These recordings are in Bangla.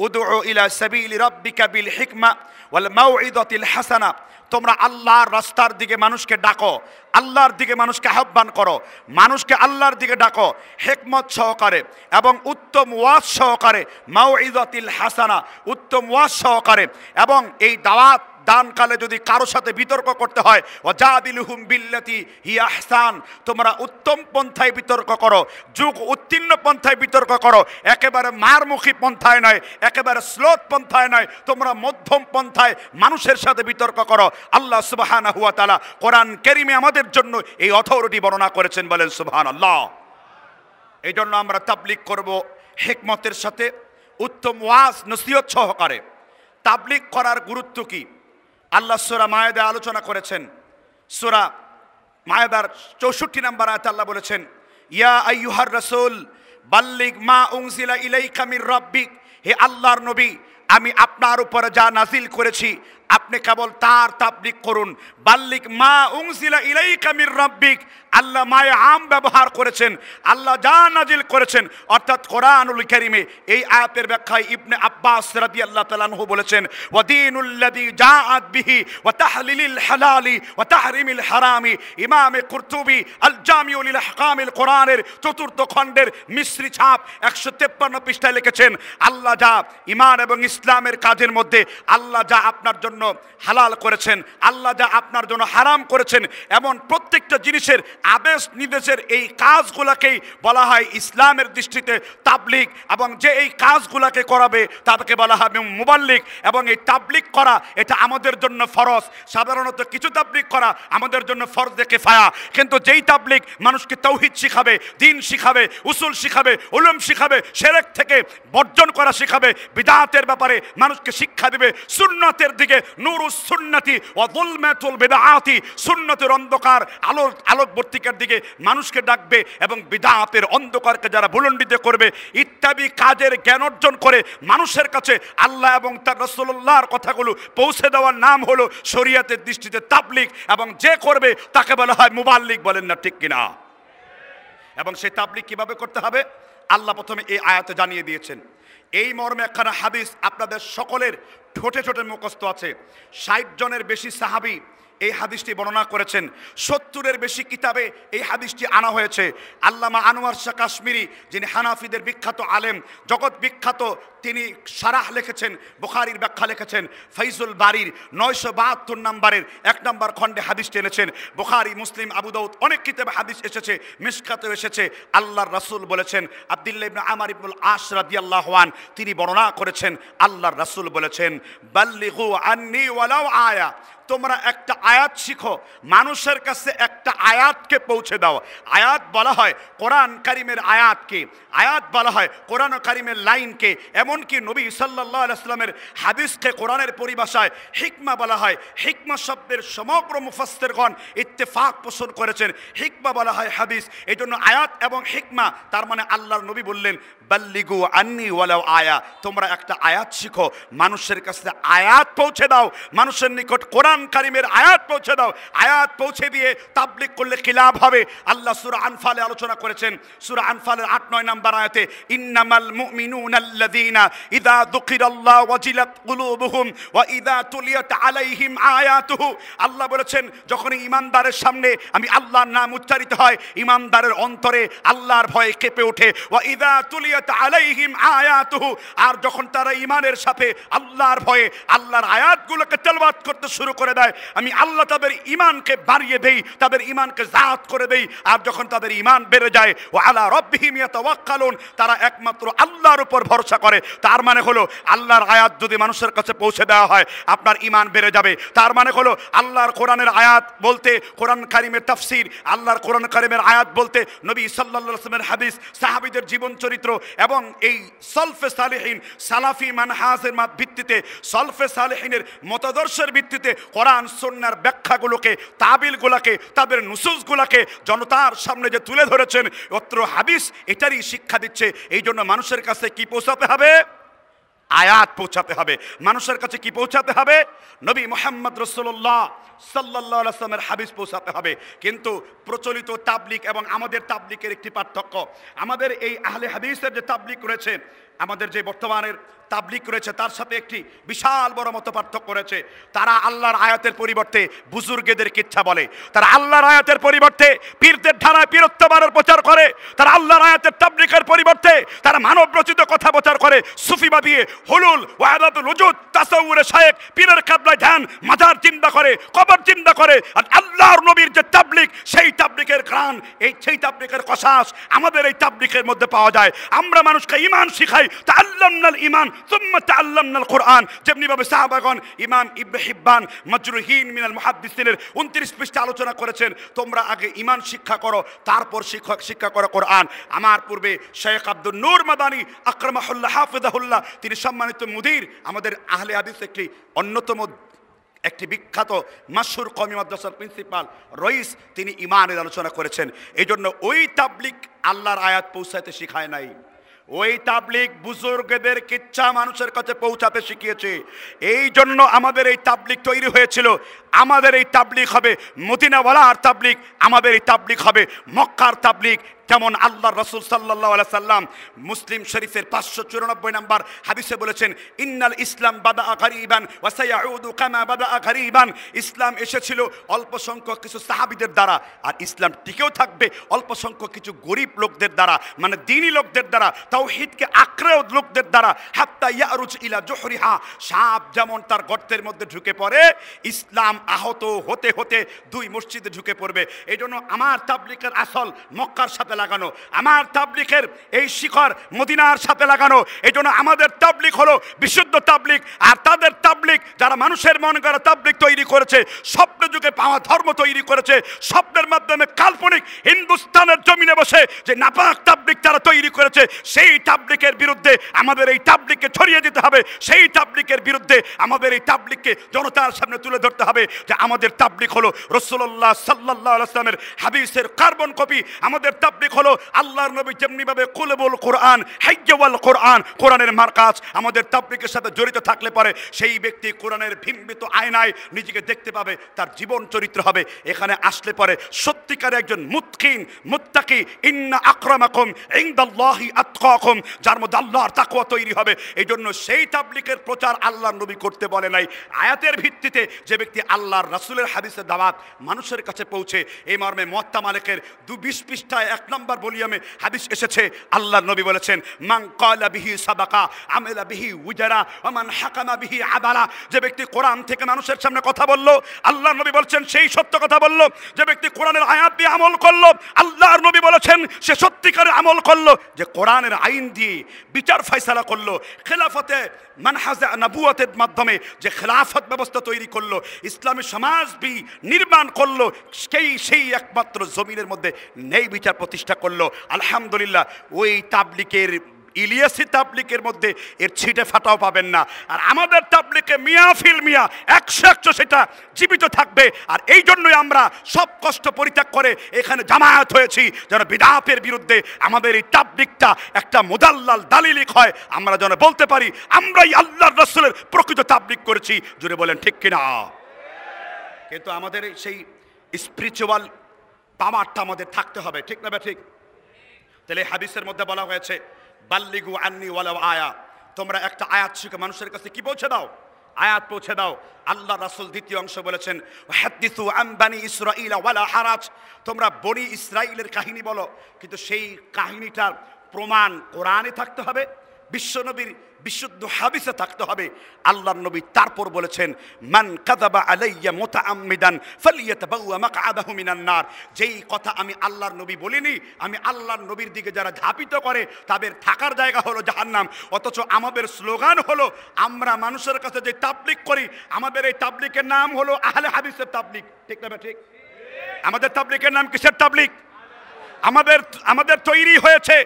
উদউ ইলা সাবিলি রাব্বিকা বিল হিকমা ওয়াল মাউইযাতিল হাসানা, তোমরা আল্লাহর রাস্তার দিকে মানুষকে ডাকো, আল্লাহর দিকে মানুষকে আহ্বান করো, মানুষকে আল্লাহর দিকে ডাকো হিকমত সহকারে এবং উত্তম ওয়াজ সহকারে, মাউইযাতিল হাসানা, উত্তম ওয়াজ সহকারে। এবং এই দাওয়াত দানকালে যদি কারোর সাথে বিতর্ক করতে হয়, ওয়াজাদিলুহুম বিল্লাতি হিয়া আহসান, তোমরা উত্তম পন্থায় বিতর্ক করো, যুগ উত্তীর্ণ পন্থায় বিতর্ক করো, একেবারে মারমুখী পন্থায় নয়, একেবারে স্লোথ পন্থায় নয়, তোমরা মধ্যম পন্থায় মানুষের সাথে বিতর্ক করো। আল্লাহ সুবহানাহু ওয়া তাআলা কোরআন কারীমে আমাদের জন্য এই অথরিটি বর্ণনা করেছেন, বলেন সুবহানাল্লাহ। এই জন্য আমরা তাবলীগ করব হিকমতের সাথে, উত্তম ওয়াজ নসিহত সহকারে। তাবলীগ করার গুরুত্ব কি আল্লাহ সূরা মায়েদা আলোচনা করেছেন। সূরা মায়েদার 64 নম্বর আয়াতে আল্লাহ বলেছেন, ইয়া আইয়ুহার রাসূল বাল্লিগ মা উনজিলা ইলাইকা মির রাব্বিক, হে আল্লাহর নবী, আমি আপনার উপরে যা নাজিল করেছি আপনি কেবল তার তাবলীগ করুন। বাল্লিগ মা উনজিলা ইলাইকা মির রাব্বিক, আল্লাহ মায়ে আম ব্যবহার করেছেন, আল্লাহ যা নাজিল করেছেন অর্থাৎ কোরআনুল কারীমে। এই আয়াতের ব্যাখ্যায় ইবনে আব্বাস রাদিয়াল্লাহু তাআলা আনহু বলেছেন, ওয়া দীনুল্লাযী জাআত বিহি ওয়া তাহলিলিল হালালি ওয়া তাহরিমিল হারামি। ইমামে কুরতুবী আল জামিউ লিল আহকামিল কোরআনের 4th খণ্ডের মিসরি ছাপ 153 পৃষ্ঠায় লিখেছেন, আল্লাহ যা ঈমান এবং ইসলামের কাজের মধ্যে আল্লাহ যা আপনার জন্য হালাল করেছেন, আল্লাহ যা আপনার জন্য হারাম করেছেন, এমন প্রত্যেকটা জিনিসের আদেশ নির্দেশের এই কাজগুলোকেই বলা হয় ইসলামের দৃষ্টিতে তাবলীগ। এবং যে এই কাজগুলোকে করাবে তাদেরকে বলা হবে মুবাল্লিগ। এবং এই তাবলীগ করা এটা আমাদের জন্য ফরজ। সাধারণত কিছু তাবলীগ করা আমাদের জন্য ফরজে কিফায়া, কিন্তু যেই তাবলীগ মানুষকে তাওহীদ শিখাবে, দ্বীন শিখাবে, উসুল শিখাবে, উলুম শিখাবে, শিরক থেকে বর্জন করা শিখাবে, বিদআতের ব্যাপারে মানুষকে শিক্ষা দিবে, সুন্নাতের দিকে নূরুস সুন্নতি ওয়া যুলমাতুল বিদআতি, সুন্নতের অন্ধকার আলোকবর্তিকার দিকে মানুষকে ডাকবে এবং বিদআতের অন্ধকারকে যারা বুলন্ডিত করবে ইত্যাদি কাজের জ্ঞান অর্জন করে মানুষের কাছে আল্লাহ এবং তার রাসূলুল্লাহর কথাগুলো পৌঁছে দেওয়ার নাম হলো শরীয়তের দৃষ্টিতে তাবলীগ। এবং যে করবে তাকে বলা হয় মুবাল্লিগ, বলেন না ঠিক কিনা? এবং সেই তাবলীগ কিভাবে করতে হবে আল্লাহ প্রথমে এই আয়াতে জানিয়ে দিয়েছেন। এই মর্মে একখানা হাদিস আপনাদের সকলের ঠোঁটে ঠোঁটে মুখস্থ আছে। 60 জনের বেশি সাহাবী এই হাদিসটি বর্ণনা করেছেন, 70-এর বেশি কিতাবে এই হাদিসটি আনা হয়েছে। আল্লামা আনোয়ার শাহ কাশ্মীরি, যিনি হানাফিদের বিখ্যাত আলেম, জগৎ বিখ্যাত, তিনি শারাহ লিখেছেন, বুখারীর ব্যাখ্যা লিখেছেন। ফাইজুল বারীর 972 নম্বরের 1 নম্বর খণ্ডে হাদিসটি এনেছেন। বুখারী, মুসলিম, আবু দাউদ অনেক কিতাবে হাদিস এসেছে, মিশকাতেও এসেছে। আল্লাহর রাসূল বলেছেন, আব্দুল্লাহ ইবনে আমর ইবনুল আস রাদিয়াল্লাহু আন তিনি বর্ণনা করেছেন, আল্লাহর রাসূল বলেছেন, বাল্লিগু আন্নী ওয়ালাউ আয়া, তোমরা একটা আয়াত শিখো, মানুষের কাছে একটা আয়াতকে পৌঁছে দাও। আয়াত বলা হয় কোরআন কারীমের আয়াতকে, আয়াত বলা হয় কোরআন কারীমের লাইনকে, এমনকি নবী সাল্লাল্লাহু আলাইহি ওয়াসাল্লামের হাদিসকে কোরআনের পরিভাষায় হিকমা বলা হয়। হিকমা শব্দের সমগ্র মুফাসসিরগণ ইত্তেফাক পোষণ করেছেন, হিকমা বলা হয় হাদিস। এই জন্য আয়াত এবং হিকমা, তার মানে আল্লাহর নবী বললেন বাল্লিগু আন্নী ওয়ালাউ আয়া, তোমরা একটা আয়াত শিখো, মানুষের কাছে আয়াত পৌঁছে দাও, মানুষের নিকট কোরআন কারীমের আয়াত পৌঁছে দাও। আয়াত পৌঁছে দিয়ে তাবলীগ করলে কি লাভ হবে আল্লাহ সূরা আনফালে আলোচনা করেছেন। সূরা আনফালের 8-9 নম্বর আয়াতে, ইন্নামাল মুমিনুনাল্লাযীনা ইযা যুকিরাল্লাহু ওয়াজিলাত কুলুবুহুম ওয়া ইযা তুলিয়াত আলাইহিম আয়াতুহু, আল্লাহ বলেছেন যখন ঈমানদারের সামনে আমি আল্লাহর নাম উচ্চারিত হয় ঈমানদারের অন্তরে আল্লাহর ভয়ে কেঁপে ওঠে। ওয়া ইযা তুলিয়াত আলাইহিম আয়াতুহু, আর যখন তারা ঈমানের সাথে আল্লাহর ভয়ে আল্লাহর আয়াতগুলোকে তেলাওয়াত করতে শুরু করে দেয়, আমি আল্লাহ তাদের ঈমানকে বাড়িয়ে দেই, তাদের ঈমানকে জাত করে দেই। আর যখন তাদের ঈমান বেড়ে যায়, ওয়া আলা রাব্বিহিম ইয়াতাওয়াক্কালুন, তারা একমাত্র আল্লাহর উপর ভরসা করে। তার মানে হলো আল্লাহর আয়াত যদি মানুষের কাছে পৌঁছে দেওয়া হয় আপনার ঈমান বেড়ে যাবে। তার মানে হলো আল্লাহর কোরআনের আয়াত বলতে কোরআন কারীমের তাফসীর, আল্লাহর কোরআন কারীমের আয়াত বলতে নবী সাল্লাল্লাহু আলাইহি ওয়াসাল্লামের হাদিস, সাহাবীদের জীবন চরিত্র এবং এই সলফে সালেহিন সালাফি মানহাজের ভিত্তিতে, সলফে সালেহিনের মতাদর্শের ভিত্তিতে কোরআন সুন্নাহর ব্যাখ্যাগুলোকে, তাবিলগুলোকে, তাদের নুসুসগুলোকে জনতার সামনে যে তুলে ধরেছেন, অত্র হাদিস এটারই শিক্ষা দিচ্ছে। এই জন্য মানুষের কাছে কি পৌঁছাতে হবে? আয়াত পৌঁছাতে হবে। মানুষের কাছে কি পৌঁছাতে হবে? নবী মুহাম্মদ রাসূলুল্লাহ সাল্লাল্লাহু আলাইহি ওয়াসাল্লামের হাদিস পৌঁছাতে হবে। কিন্তু প্রচলিত তাবলীগ এবং আমাদের তাবলীগের একটি পার্থক্য, আমাদের এই আহলে হাদিসের যে তাবলীগ রয়েছে আমাদের যে বর্তমানের তাবলিগ রয়েছে তার সাথে একটি বিশাল বড় মত পার্থক্য রয়েছে। তারা আল্লাহর আয়াতের পরিবর্তে বুজুর্গদের কিচ্ছা বলে, তারা আল্লাহর আয়াতের পরিবর্তে পীরদের ধারায় পীরত্ববাদের প্রচার করে, তারা আল্লাহর আয়াতের তাবলিগের পরিবর্তে তারা মানব রচিত কথা প্রচার করে, সুফিবাদী হুলুল ওয়াহাদাতুল ওজুদ তাসাউরে শায়েখ পীরের কাবলায় ধ্যান মাজার চিন্তা করে, কবর চিন্তা করে। আর আল্লাহর নবীর যে তাবলিগ সেই তাবলিগের ঘ্রাণ, সেই তাবলিগের কসাস আমাদের এই তাবলিগের মধ্যে পাওয়া যায়। আমরা মানুষকে ঈমান শিখাই, তাআল্লামনাল ঈমান সুম্মা তাআল্লামনাল কোরআন। যেমনি ভাবে সাহাবাগণ ইমাম ইবনে হিব্বান মাজরুহিন মিনাল মুহাদ্দিসিনের 29 পৃষ্ঠা আলোচনা করেছেন, তোমরা আগে ঈমান শিক্ষা করো তারপর শিক্ষা করো কোরআন। আমার পূর্বে শেখ আব্দুল নূর মাদানী আকরামাহুল্লাহ হাফিজাহুল্লাহ, তিনি সম্মানিত মুদির, আমাদের আহলে হাদিস একটি অন্যতম একটি বিখ্যাত মাশহুর কওমি মাদ্রাসার প্রিন্সিপাল রইস, তিনি ঈমানের আলোচনা করেছেন। এই জন্য ওই তাবলিগ আল্লাহর আয়াত পৌঁছাতে শিখায় নাই, ওই তাবলিগ বুজুর্গদের কিচ্ছা মানুষের কাছে পৌঁছাতে শিখিয়েছে। এই জন্য আমাদের এই তাবলিগ তৈরি হয়েছিল। আমাদের এই তাবলিগ হবে মদিনাওয়ালার তাবলিগ, আমাদের এই তাবলিগ হবে মক্কার তাবলিগ। যেমন আল্লাহ রসুল সাল্লাল্লাহু আলাইহি সাল্লাম মুসলিম শরীফের 594 নম্বর হাদিসে বলেছেন, ইন্নাল ইসলাম বাদা গরীবান ওয়া সায়াউদু কামা বাদা গরীবান। ইসলাম এসেছিল অল্প সংখ্যক কিছু সাহাবীদের দ্বারা, আর ইসলাম টিকেও থাকবে অল্প সংখ্যক কিছু গরিব লোকদের দ্বারা, মানে দ্বীনি লোকদের দ্বারা, তাওহীদকে আঁকড়েও লোকদের দ্বারা। হাত্তা ইয়ারুজ ইলা জুহরিহা, সাপ যেমন তার গর্তের মধ্যে ঢুকে পড়ে, ইসলাম আহত হতে হতে 2 মসজিদে ঢুকে পড়বে। এই জন্য আমার তাবলিগের আসল মক্কার সাথে লাগানো, আমার তাবলিগের এই শিখর মদিনার সাথে লাগানো। এই জন্য আমাদের তাবলিগ হলো বিশুদ্ধ তাবলিগ, আর তাদের তাবলিগ যারা মানুষের মন গড়া তাবলিগ তৈরি করেছে, স্বপ্ন যুগে পাওয়া ধর্ম তৈরি করেছে, স্বপ্নের মাধ্যমে কাল্পনিক হিন্দুস্তানের জমিনে বসে যে নাপাক তাবলিগ তারা তৈরি করেছে, সেই তাবলিগের বিরুদ্ধে আমাদের এই তাবলিগকে ছড়িয়ে দিতে হবে। সেই তাবলিগের বিরুদ্ধে আমাদের এই তাবলিগকে জনতার সামনে তুলে ধরতে হবে যে আমাদের তাবলিগ হলো রাসূলুল্লাহ সাল্লাল্লাহু আলাইহি ওয়াসাল্লামের হাদিসের কার্বন কপি। আমাদের তাবলিগ হলো আল্লাহর নবী যেমনি ভাবে কুলবুল কোরআন হাইয়াওয়াল কোরআন, কোরআনের মারকাজ আমাদের তাবলিগের সাথে জড়িত থাকলে পরে সেই ব্যক্তি কোরআনের বিম্বিত আয়নায় নিজেকে দেখতে পাবে, তার জীবন চরিত্র হবে। এখানে আসলে পরে সত্যিকারে একজন মুত্কিন মুত্তাকি, ইন্না আকরামাকুম ইনদাল্লাহি আতকাকুম, যার মধ্যে আল্লাহর তাকওয়া তৈরি হবে। এই জন্য সেই তাবলিগের প্রচার আল্লাহর নবী করতে বলে নাই। আয়াতের ভিত্তিতে যে ব্যক্তি আল্লাহর রাসূলের হাদিসের দাওয়াত মানুষের কাছে পৌঁছে, এই মর্মে মুয়াত্তা মালিকের 220 পৃষ্ঠায় 1 নম্বর ভলিউমে হাদিস এসেছে, আল্লাহর নবী বলেছেন, মান ক্বালা বিহি সাদাকা আমিলা বিহি উজরা ওয়া মান হাকামা বিহি আদালা। যে ব্যক্তি কোরআন থেকে মানুষের সামনে কথা বলল, আল্লাহর নবী বলেছেন সেই সত্য কথা বলল। যে ব্যক্তি কোরআনের আয়াত দিয়ে আমল করলো, আল্লাহর নবী বলেছেন সে সত্যিকারের আমল করলো। যে কোরআনের আইন দিয়ে বিচার ফয়সালা করলো, খেলাফতে মানহাজে নবুয়তের মাধ্যমে যে খেলাফত ব্যবস্থা তৈরি করলো, ইসলামী সমাজ নির্মাণ করলো, সেই একমাত্র জমিনের মধ্যে ন্যায় বিচার প্রতিষ্ঠা করলো। আলহামদুলিল্লাহ, ওই তাবলিগের ইলিয়াসি তাবলিগের মধ্যে এর ছিটে ফাটাও পাবেন না। আর আমাদের তাবলিগে মিয়া ফিল মিয়া 100 সেটা জীবিত থাকবে। আর এই জন্যই আমরা সব কষ্ট পরিত্যাগ করে এখানে জামায়াত হয়েছি, যেন বিদআতের বিরুদ্ধে আমাদের এই তাবলিগটা একটা মুদাল্লাল দালিলিক হয়, আমরা যেন বলতে পারি আমরাই আল্লাহর রাসূলের প্রকৃত তাবলিগ করেছি। জুড়ে বলেন ঠিক কিনা? কিন্তু আমাদের সেই স্পিরিচুয়াল পাওয়ারটা আমাদের থাকতে হবে, ঠিক না? ঠিক। তাহলে হাদিসের মধ্যে বলা হয়েছে, বাল্লিগু আন্নি ওয়ালাউ আয়া, তোমরা একটা আয়াত শিখে মানুষের কাছে কি পৌঁছে দাও? আয়াত পৌঁছে দাও। আল্লাহ রাসূল দ্বিতীয় অংশ বলেছেন, হাদিসু আন বানি ইসরাঈল ওয়ালা হারাজ, তোমরা বনি ইসরাঈলের কাহিনী বলো, কিন্তু সেই কাহিনীটার প্রমাণ কোরআনে থাকতে হবে, বিশ্বনবীর বিশুদ্ধ হাদিসে থাকতে হবে। আল্লাহর নবী তারপর বলেছেন, মান কাযাবা আলাইয়া মুতাআম্মিদান ফালিয়াতাবাওয়া মাকআদাহু মিনান নার। যেই কথা আমি আল্লাহর নবী বলিনি, আমি আল্লাহর নবীর দিকে যারা ধাপিত করে তাদের থাকার জায়গা হলো জাহান্নাম। অথচ আমাদের স্লোগান হলো, আমরা মানুষের কাছে যে তাবলিগ করি, আমাদের এই তাবলিগের নাম হলো আহলে হাদিসের তাবলিগ, ঠিক না? ঠিক। আমাদের তাবলিগের নাম কিসের তাবলিগ? আমাদের তৈরি হয়েছে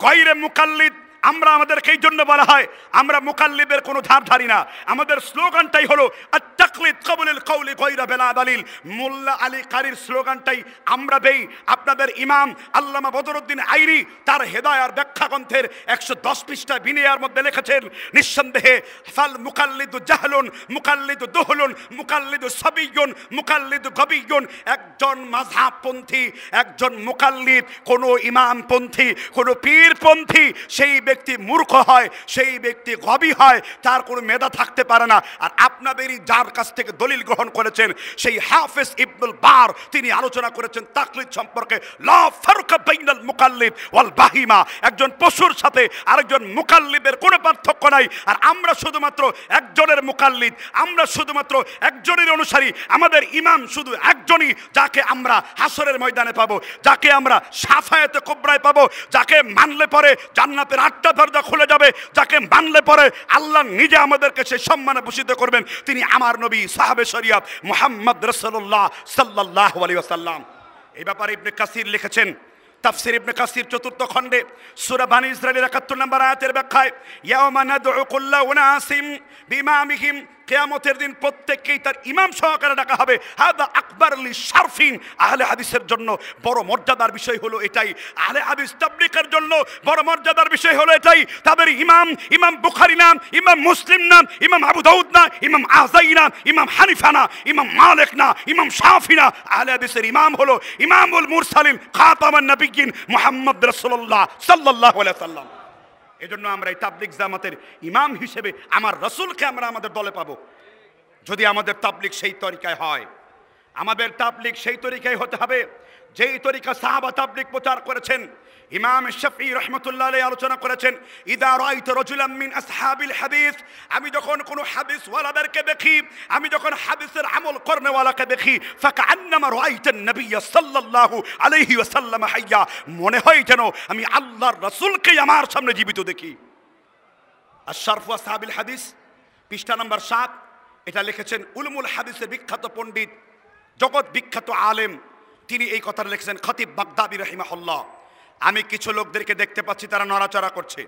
গায়রে মুকাল্লিদ। আমরা আমাদেরকে এই জন্য বলা হয় আমরা মুকাল্লিদের কোনো ধার ধারি না। আমাদের স্লোগানটাই হলো আত-তাকলিদ ক্বাবুলুল কওলি গায়রা বিলা দালিল। মোল্লা আলী কারির স্লোগানটাই আমরা দেই। আপনাদের ইমাম আল্লামা বদরুদ্দিন আইরি তার হেদায়ার ব্যাখ্যা গ্রন্থের 110 পৃষ্ঠা বিনিয়ার মধ্যে লিখেছেন, নিঃসন্দেহে ফাল মুকাল্লিদু জাহলুন মুকাল্লিদু দুহলুন মুকাল্লিদু সাবিয়ুন মুকাল্লিদু গবিয়ুন। একজন মাযহাবপন্থী, একজন মুকাল্লিদ, কোনো ইমামপন্থী, কোনো পীরপন্থী, সেই ব্যক্তি মূর্খ হয়, সেই ব্যক্তি গবি হয়, তার কোনো মেধা থাকতে পারে না। আর আপনাদেরই যার কাছ থেকে দলিল গ্রহণ করেছেন সেই হাফেজ ইবনুল বার, তিনি আলোচনা করেছেন তাকলিদ সম্পর্কে, লা ফারকা বাইনাল মুকাল্লিদ ওয়াল বাহিমা, একজন পশুর সাথে আরেকজন মুকাল্লিদের কোনো পার্থক্য নাই। আর আমরা শুধুমাত্র একজনের মুকাল্লিদ, আমরা শুধুমাত্র একজনের অনুসারী, আমাদের ইমাম শুধু একজনই, যাকে আমরা হাসরের ময়দানে পাবো, যাকে আমরা শাফায়াতে কুবরায় পাবো, যাকে মানলে পরে জান্নাতের 8টা দরজা খুলে যাবে, যাকে মানলে পরে আল্লাহ নিজে আমাদেরকে সেই সম্মানে ভূষিত করবেন, তিনি আমার নবী সাহাবে শরিয়ত মুহাম্মদ রাসূলুল্লাহ সাল্লাল্লাহু আলাইহি ওয়াসাল্লাম। এই ব্যাপারে ইবনে কাসির লিখেছেন, তাফসীর ইবনে কাসির 4th খণ্ডে সূরা বনী ইসরাঈলের 71 নম্বর আয়াতের ব্যাখ্যায়, ইয়াওমা নাদউ কুল্লা উনাসিম বিইমামিহিম, কিয়ামতের দিন প্রত্যেককেই তার ইমাম সহকারে ডাকা হবে। হাদা আকবার লিশারফিন, আহলে হাদিসের জন্য বড় মর্যাদার বিষয় হলো এটাই, আহলে হাদিস তাবলীগের জন্য বড় মর্যাদার বিষয় হলো এটাই। তাদের ইমাম, ইমাম বুখারী নাম, ইমাম মুসলিম নাম, ইমাম আবু দাউদ না, ইমাম আযাই না, ইমাম হানিফা না, ইমাম মালিক না, ইমাম শাফি না, আহলে হাদিসের ইমাম হলো ইমামুল মুরসালিন খাতামান নবিয়্যিন মুহাম্মদ রাসূলুল্লাহ সাল্লাল্লাহু আলাইহি ওয়াসাল্লাম। এজন্য আমরা এই তাবলীগ জামাতের ইমাম হিসেবে আমার রাসূলকে আমরা আমাদের দলে পাবো, যদি আমাদের তাবলীগ সেই তরিকায় হয়। আমাদের তাবলীগ সেই তরিকায় হতে হবে যেই তরিকা সাহাবা তাবলীগ প্রচার করেছেন। ইমাম শাফিঈ রাহমাতুল্লাহ আলাইহি আলোচনা করেছেন, ইদা রাআইতা রাজুলাম মিন আসহাবিল হাদিস, আমি যখন কোনো হাদিস ওয়ালাদেরকে দেখি, আমি যখন হাদিসের আমল করনেওয়ালাকে দেখি, ফাকান্নামা রাআইতান নবী সাল্লাল্লাহু আলাইহি ওয়াসাল্লাম হাইয়া, মনে হয় যেন আমি আল্লাহর রাসূলকে আমার সামনে জীবিত দেখি। আশ-শারফু আসহাবিল হাদিস পৃষ্ঠা নম্বর 7, এটা লিখেছেন উলুমুল হাদিসের বিখ্যাত পণ্ডিত, জগৎ বিখ্যাত আলেম, তিনি এই কথা লিখেছেন খতিব বাগদাদি রাহিমাহুল্লাহ। আমি কিছু লোকদেরকে দেখতে পাচ্ছি তারা নড়াচড়া করছে,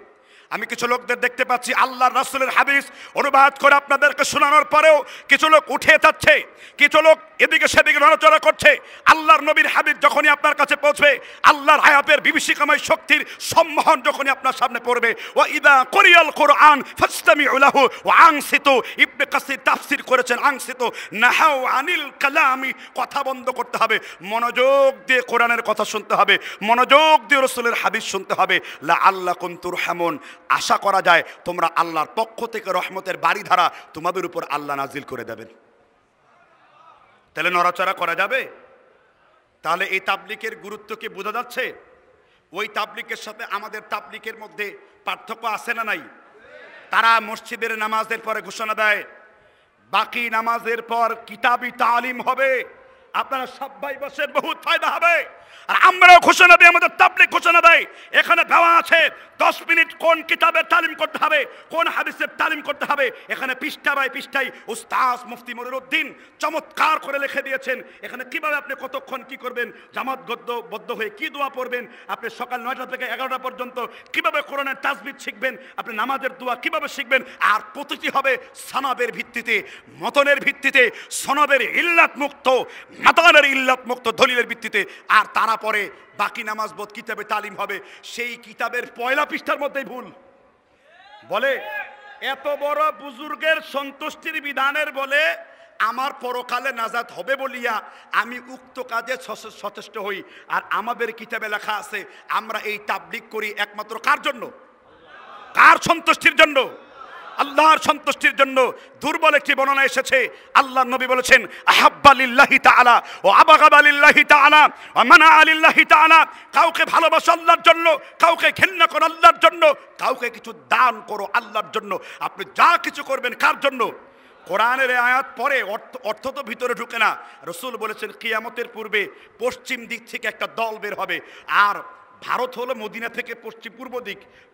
আমি কিছু লোকদের দেখতে পাচ্ছি আল্লাহর রাসূলের হাদিস অনুবাদ করে আপনাদেরকে শোনানোর পরেও কিছু লোক উঠে যাচ্ছে, কিছু লোক এদিকে সেদিকে নড়াচড়া করছে। আল্লাহর নবীর হাদিস যখনই আপনার কাছে পৌঁছবে, আল্লাহর হায়াতের বিভীষিকাময় শক্তির সম্মোহন যখনই আপনার সামনে পড়বে, ওয়া ইদা কুরিয়াল কুরআন ফাসতামিউ লাহু ওয়া আনসিতু, ইবনে কাসির তাফসীর করেছেন আনসিতু নাহাউ আনিল কালামি, কথা বন্ধ করতে হবে, মনোযোগ দিয়ে কোরআনের কথা শুনতে হবে, মনোযোগ দিয়ে রাসূলের হাদিস শুনতে হবে। লাআল্লাকুম তুরহামুন, আশা করা যায় তোমরা আল্লাহর পক্ষ থেকে রহমতের বাড়িধারা তোমাদের উপর আল্লাহ নাজিল করে দেবেন। তাহলে নড়াচড়া করা যাবে? তাহলে এই তাবলীগের গুরুত্ব কি বোঝা যাচ্ছে? ওই তাবলীগের সাথে আমাদের তাবলীগের মধ্যে পার্থক্য আছে না নাই? তারা মসজিদের নামাজের পরে ঘোষণা দেয় বাকি নামাজের পর কিতাবি তালিম হবে, আপনারা সবাই বসেন, বহুত ফায়দা হবে। আর আমরাও ঘোষণা দিই, আমাদের তাবলীগ ঘোষণা দেয়, এখানে দেওয়া আছে 10 মিনিট কোন কিতাবের তালিম করতে হবে, কোন হাদিসের তালিম করতে হবে। এখানে পৃষ্ঠা বাই পৃষ্ঠায় উস্তাদ মুফতি মনিরউদ্দিন চমৎকার করে লিখে দিয়েছেন, এখানে কিভাবে আপনি কতক্ষণ কি করবেন, জামাত বদ্ধ হয়ে কি দোয়া পড়বেন, আপনি সকাল 9টা থেকে 11টা পর্যন্ত কিভাবে কোরআনের তাজবিদ শিখবেন, আপনি নামাজের দোয়া কিভাবে শিখবেন। আর প্রতিটি হবে সনদের ভিত্তিতে, মতনের ভিত্তিতে, সনদের ইল্লাত মুক্ত, মাতানের ইল্লাত মুক্ত দলিলের ভিত্তিতে। আর তারা পরে বাকি নামাজ বোধ কিতাবে তালিম হবে, সেই কিতাবের 1লা পৃষ্ঠার মধ্যেই ভুল বলে। এত বড় বুজুর্গের সন্তুষ্টির বিধানের বলে আমার পরকালে নাজাত হবে বলিয়া আমি উক্ত কাজে সচেষ্ট হই। আর আমাদের কিতাবে লেখা আছে আমরা এই তাবলীগ করি একমাত্র কার জন্য? কার সন্তুষ্টির জন্য? আল্লাহর সন্তুষ্টির জন্য। দুর্বল একটি বর্ণনা এসেছে, আল্লাহর নবী বলেছেন আহাব্বা লিল্লাহি তাআলা ওয়া আবগাদা লিল্লাহি তাআলা ওয়া মানা লিল্লাহি তাআলা, কাউকে ভালোবাসো আল্লাহর জন্য, কাউকে ঘৃণা করো আল্লাহর জন্য, কাউকে কিছু দান করো আল্লাহর জন্য। আপনি যা কিছু করবেন কার জন্য? কোরআনের আয়াত পরে অর্থ তো ভিতরে ঢুকে না। রাসূল বলেছেন কিয়ামতের পূর্বে পশ্চিম দিক থেকে একটা দল বের হবে, আর ভারত হলো মদিনা থেকে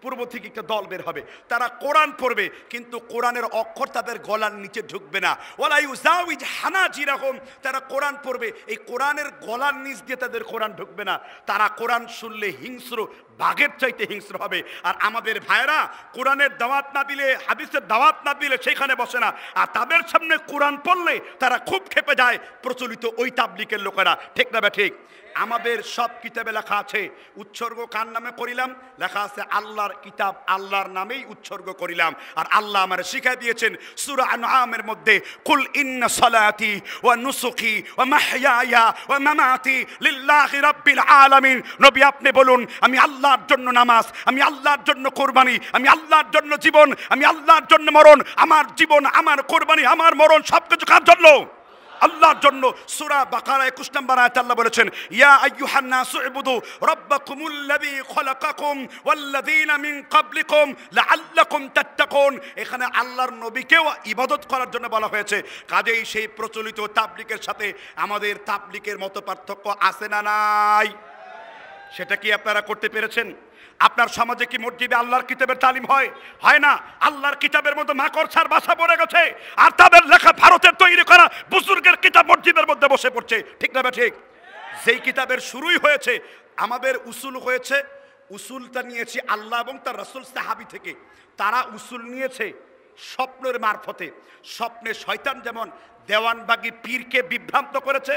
পূর্ব থেকে একটা দল বের হবে, তারা কোরআন পড়বে কিন্তু কোরআনের অক্ষর তাদের গলার নিচে ঢুকবে না। ওয়ালা ইউজাউইজ হানাজিরাহুম, তারা কোরআন পড়বে, এই কোরআনের গলার নিচ দিয়ে তাদের কোরআন ঢুকবে না। তারা কোরআন শুনলে হিংস্র, বাঘের চাইতে হিংস্র হবে। আর আমাদের ভাইরা কোরআনের দাওয়াত না দিলে, হাদিসের দাওয়াত না দিলে সেখানে বসে না, আর তাদের সামনে কোরআন পড়লে তারা খুব ক্ষেপে যায়, প্রচলিত ওই তাবলীগের লোকেরা। ঠিক না বা ঠিক? আমাদের সব কিতাবে লেখা আছে উৎসর্গ কার নামে করিলাম, লেখা আছে আল্লাহর কিতাব আল্লাহর নামেই উৎসর্গ করিলাম। আর আল্লাহ আমারে শিখাই দিয়েছেন সূরা আনআমের মধ্যে, কুল ইন্না সালাতি ওয়া নুসুকি ওয়া মাহইয়ায়া ওয়া মামাতি লিল্লাহি রাব্বিল আলামিন। নবী আপনি বলুন, আমি আল্লাহর জন্য নামাজ, আমি আল্লাহর জন্য কুরবানি, আমি আল্লাহর জন্য জীবন, আমি আল্লাহর জন্য মরণ। আমার জীবন, আমার কুরবানি, আমার মরণ সবকিছু কার জন্য? আল্লাহর জন্য। সূরা বাকারা 21 নম্বর আয়াতে আল্লাহ বলেছেন, ইয়া আইয়ুহান নাসু ইবুদু রাব্বাকুমুল্লাযী খালাকাকুম ওয়াল্লাযীনা মিন ক্বাবলিকুম লাআল্লাকুম তাত্তাকুন। এখানে আল্লাহর নবীকেও ইবাদত করার জন্য বলা হয়েছে। কাজেই সেই প্রচলিত তাবলীগের সাথে আমাদের তাবলীগের মত পার্থক্য আছে না নাই? সেটা কি আপনারা করতে পেরেছেন? আপনার সমাজে কি মসজিদে আল্লাহর কিতাবের তালিম হয়? হয় না। আল্লাহর কিতাবের মধ্যে মাকড়সার বাসা পড়ে গেছে, আর তাদের লেখা ভারতের তৈরি করা বুজুর্গের কিতাব মসজিদের মধ্যে বসে পড়ছে। ঠিক না ঠিক? যেই কিতাবের শুরুই হয়েছে, আমাদের উসুল হয়েছে, উসুলটা নিয়েছি আল্লাহ এবং তার রাসূল সাহাবী থেকে। তারা উসুল নিয়েছে স্বপ্নের মারফতে। স্বপ্নে শয়তান যেমন দেওয়ানবাগী পীরকে বিভ্রান্ত করেছে,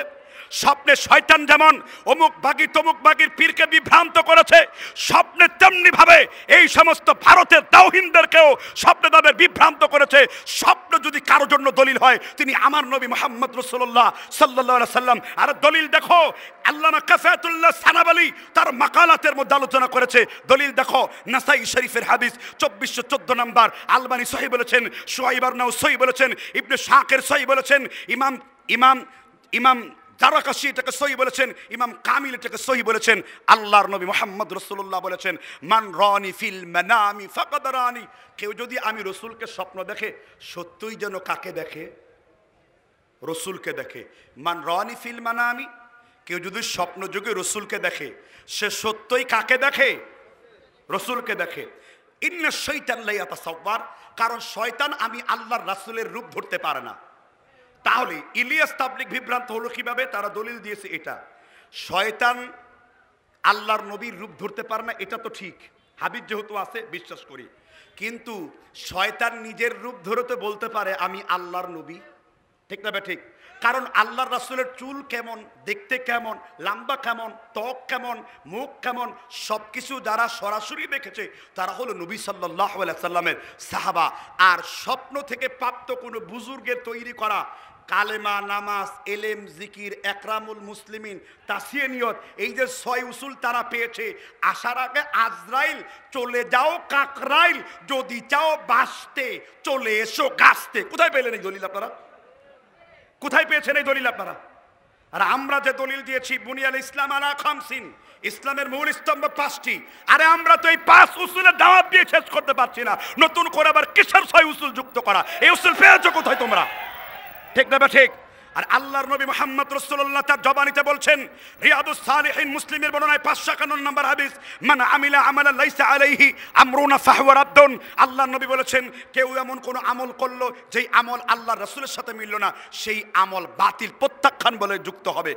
স্বপ্নে শয়তান যেমন অমুক বাগী তমুক বাগীর পীরকে বিভ্রান্ত করেছে, স্বপ্নে তেমনি ভাবে এই সমস্ত ভারতের তাওহীনদেরকেও স্বপ্নে তাদের বিভ্রান্ত করেছে। স্বপ্ন যদি কারোর জন্য দলিল হয়, তিনি আমার নবী মুহাম্মদ রাসূলুল্লাহ সাল্লাল্লাহু আলাইহি সাল্লাম। আর দলিল দেখো, আল্লামা কাফাতুল্লাহ সানাবালি তার মাকালাতের মধ্যে আলোচনা করেছে। দলিল দেখো, নাসাই শরীফের হাদিস 2414 নম্বর, আলবানী সহিহ বলেছেন, শুআইব আরনাউ সহিহ বলেছেন, ইবনে শাকির সহিহ বলেছেন, ইমাম জারাকাশি এটাকে সহিহ বলেছেন, ইমাম কামিল এটাকে সহিহ বলেছেন। আল্লাহর নবী মুহাম্মদ রাসূলুল্লাহ বলেছেন, মান রানি ফিল মানামি ফাকাদ রানি। কেউ যদি আমি রসুলকে স্বপ্ন দেখে, সত্যই যেন কাকে দেখে? রসুলকে দেখে। মান রানি ফিল মানামি, কেউ যদি স্বপ্ন যুগে রসুলকে দেখে, সে সত্যই কাকে দেখে? রসুলকে দেখে। ইন্না শাইতান লা ইয়াতাসাওয়ার, কারণ শয়তান আমি আল্লাহর রাসূলের রূপ ধরতে পারে না। তাহলে ইলিয়াস তাবলীগ বিভ্রান্ত হলো কিভাবে? তারা দলিল দিয়েছে এটা, শয়তান আল্লাহর নবীর রূপ ধরতে পারে না, এটা তো ঠিক, হাদিস যেহেতু আছে বিশ্বাস করি। কিন্তু শয়তান নিজের রূপ ধরতে বলতে পারে আমি আল্লাহর নবী। ঠিক না ঠিক? কারণ আল্লাহর রাসূলের চুল কেমন, দেখতে কেমন, লম্বা কেমন, ত্বক কেমন, মুখ কেমন, সব কিছু যারা সরাসরি দেখেছে তারা হলো নবী সাল্লাল্লাহু আলাইহি সাল্লামের সাহাবা। আর স্বপ্ন থেকে প্রাপ্ত কোনো বুজুর্গের তৈরি করা কালেমা, নামাজ, এলেম, জিকির, একরামুল মুসলিমিন, তাসিয়ে নিয়ত, এই যে 6 উসুল তারা পেয়েছে। আসার আগে আজরাইল, চলে যাও কাকরাইল, যদি চাও বাঁচতে চলে এসো গাছতে। কোথায় পেলেন এই দলিল আপনারা? কোথায় পেয়েছেন এই দলিল আপনারা? আর আমরা যে দলিল দিয়েছি, বুনিয়াল ইসলাম আলা খামসিন, ইসলামের মূল স্তম্ভ 5টি। আরে আমরা তো এই 5 উসুলের দাওয়াত দিয়ে শেষ করতে পারছি না, নতুন করে আবার কিসের 6 উসুল যুক্ত করা? এই উসুল পেয়েছো কোথায় তোমরা? ঠিক না ঠিক? আর আল্লাহর নবী মুহাম্মদ রাসূলুল্লাহ তার জবানিতে বলছেন, রিয়াদুস সালিহিন মুসলিমের বর্ণনায় 551 নম্বর হাদিস, মান আমিলা আমালান লাইসা আলাইহি আমরুনা ফাহুয়া রাদ্দুন। আল্লাহর নবী বলেছেন, কেউ এমন কোন আমল করলো যেই আমল আল্লাহর রাসূলের সাথে মিলল না, সেই আমল বাতিল, প্রত্যাখ্যান বলে যুক্ত হবে,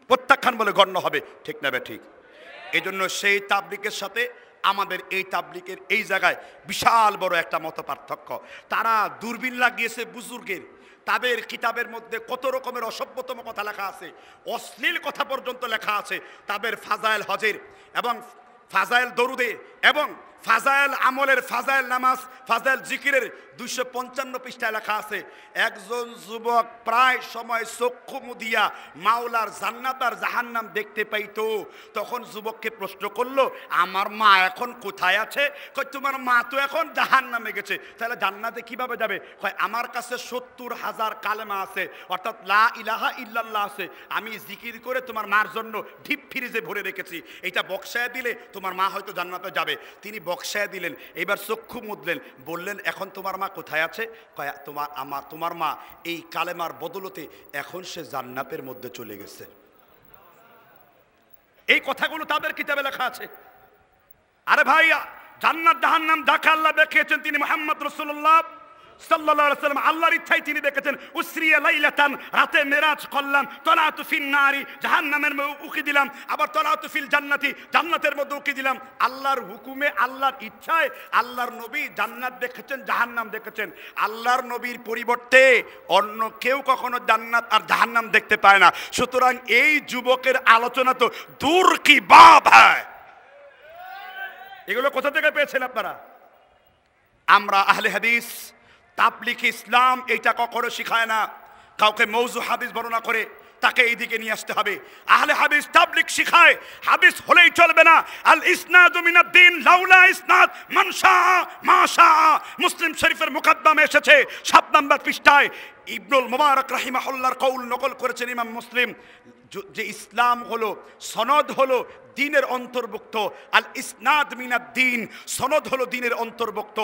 প্রত্যাখ্যান বলে গণ্য হবে। ঠিক না ঠিক? এজন্য সেই তাবলীগের সাথে আমাদের এই তাবলীগের এই জায়গায় বিশাল বড় একটা মত পার্থক্য। তারা দূরবীন লাগিয়েছে বুজুর্গের, তাদের কিতাবের মধ্যে কত রকমের অসভ্যতম কথা লেখা আছে, অশ্লীল কথা পর্যন্ত লেখা আছে। তাদের ফাজাইল হজের এবং ফাজাইল দরুদে এবং ফাজাইল আমলের, ফাজাইল নামাজ, ফাজাইল জিকিরের 255 পৃষ্ঠায় লেখা আছে, একজন যুবক প্রায় সময় চক্ষু মুদিয়া মাওলার জান্নাত আর জাহান্নাম দেখতে পাইতো। তখন যুবককে প্রশ্ন করলো, আমার মা এখন কোথায় আছে? কয়, তোমার মা তো এখন জাহান্নামে গেছে, তাহলে জান্নাতে কিভাবে যাবে? কয়, আমার কাছে 70,000 কালেমা আছে, অর্থাৎ লা ইলাহা ইল্লাল্লাহ আছে, আমি জিকির করে তোমার মার জন্য ডিপ ফ্রিজে ভরে রেখেছি, এটা বক্সায় দিলে তোমার মা হয়তো জান্নাতে যাবে। তিনি বক্সায় দিলেন, এবার চক্ষু মুদলেন, বললেন, এখন তোমার মা কোথায় আছে? কয়, তোমার মা এই কালেমার বদলতে এখন সে জান্নাতের মধ্যে চলে গেছে। এই কথাগুলো তাদের কিতাবে লেখা আছে। আরে ভাই, জান্নাত জাহান্নাম যাকে আল্লাহ দেখিয়েছেন তিনি মুহাম্মদ রাসূলুল্লাহ সাল্লাল্লাহু আলাইহি ওয়াসাল্লাম আল্লাহর ইচ্ছায় তিনি দেখেছেন উসরিয়া লাইলাতান, রাতে মেরাজ করলাম, তলাতু ফিন নারি, জাহান্নামের মধ্যে উকি দিলাম, আবার তলাতু ফিল জান্নাতি, জান্নাতের মধ্যে উকি দিলাম। আল্লাহর হুকুমে, আল্লাহর ইচ্ছায় আল্লাহর নবী জান্নাত দেখেছেন, জাহান্নাম দেখেছেন। আল্লাহর নবীর পরিবর্তে অন্য কেউ কখনো জান্নাত আর জাহান্নাম দেখতে পায় না। সুতরাং এই যুবকের আলোচনা তো দূর কি বাত হয়। এগুলো কোথা থেকে পেয়েছেন আপনারা? আমরা আহলে হাদিস, তাবলিগ ইসলাম এটা কখনো শিখায় না। কাউকে মৌজু হাদিস বর্ণনা করে তাকে এইদিকে নিয়ে আসতে হবে। আহলে হাদিস তাবলিগ শিখায় হাদিস হলেই চলবে না। আল ইসনাদু মিনাদ-দ্বীন লাউলা ইসনাদ মান শাআ মা শাআ। মুসলিম শরীফের মুকদ্দমে এসেছে 7 নম্বর পৃষ্ঠায় ইবনুল মুবারক রাহিমাহুল্লাহর কওল নকল করেছেন ইমাম মুসলিম, যে ইসলাম হলো, সনদ হলো দ্বীনের অন্তর্ভুক্ত। আল ইসনাদ মিনাদ-দ্বীন, সনদ হলো দ্বীনের অন্তর্ভুক্ত।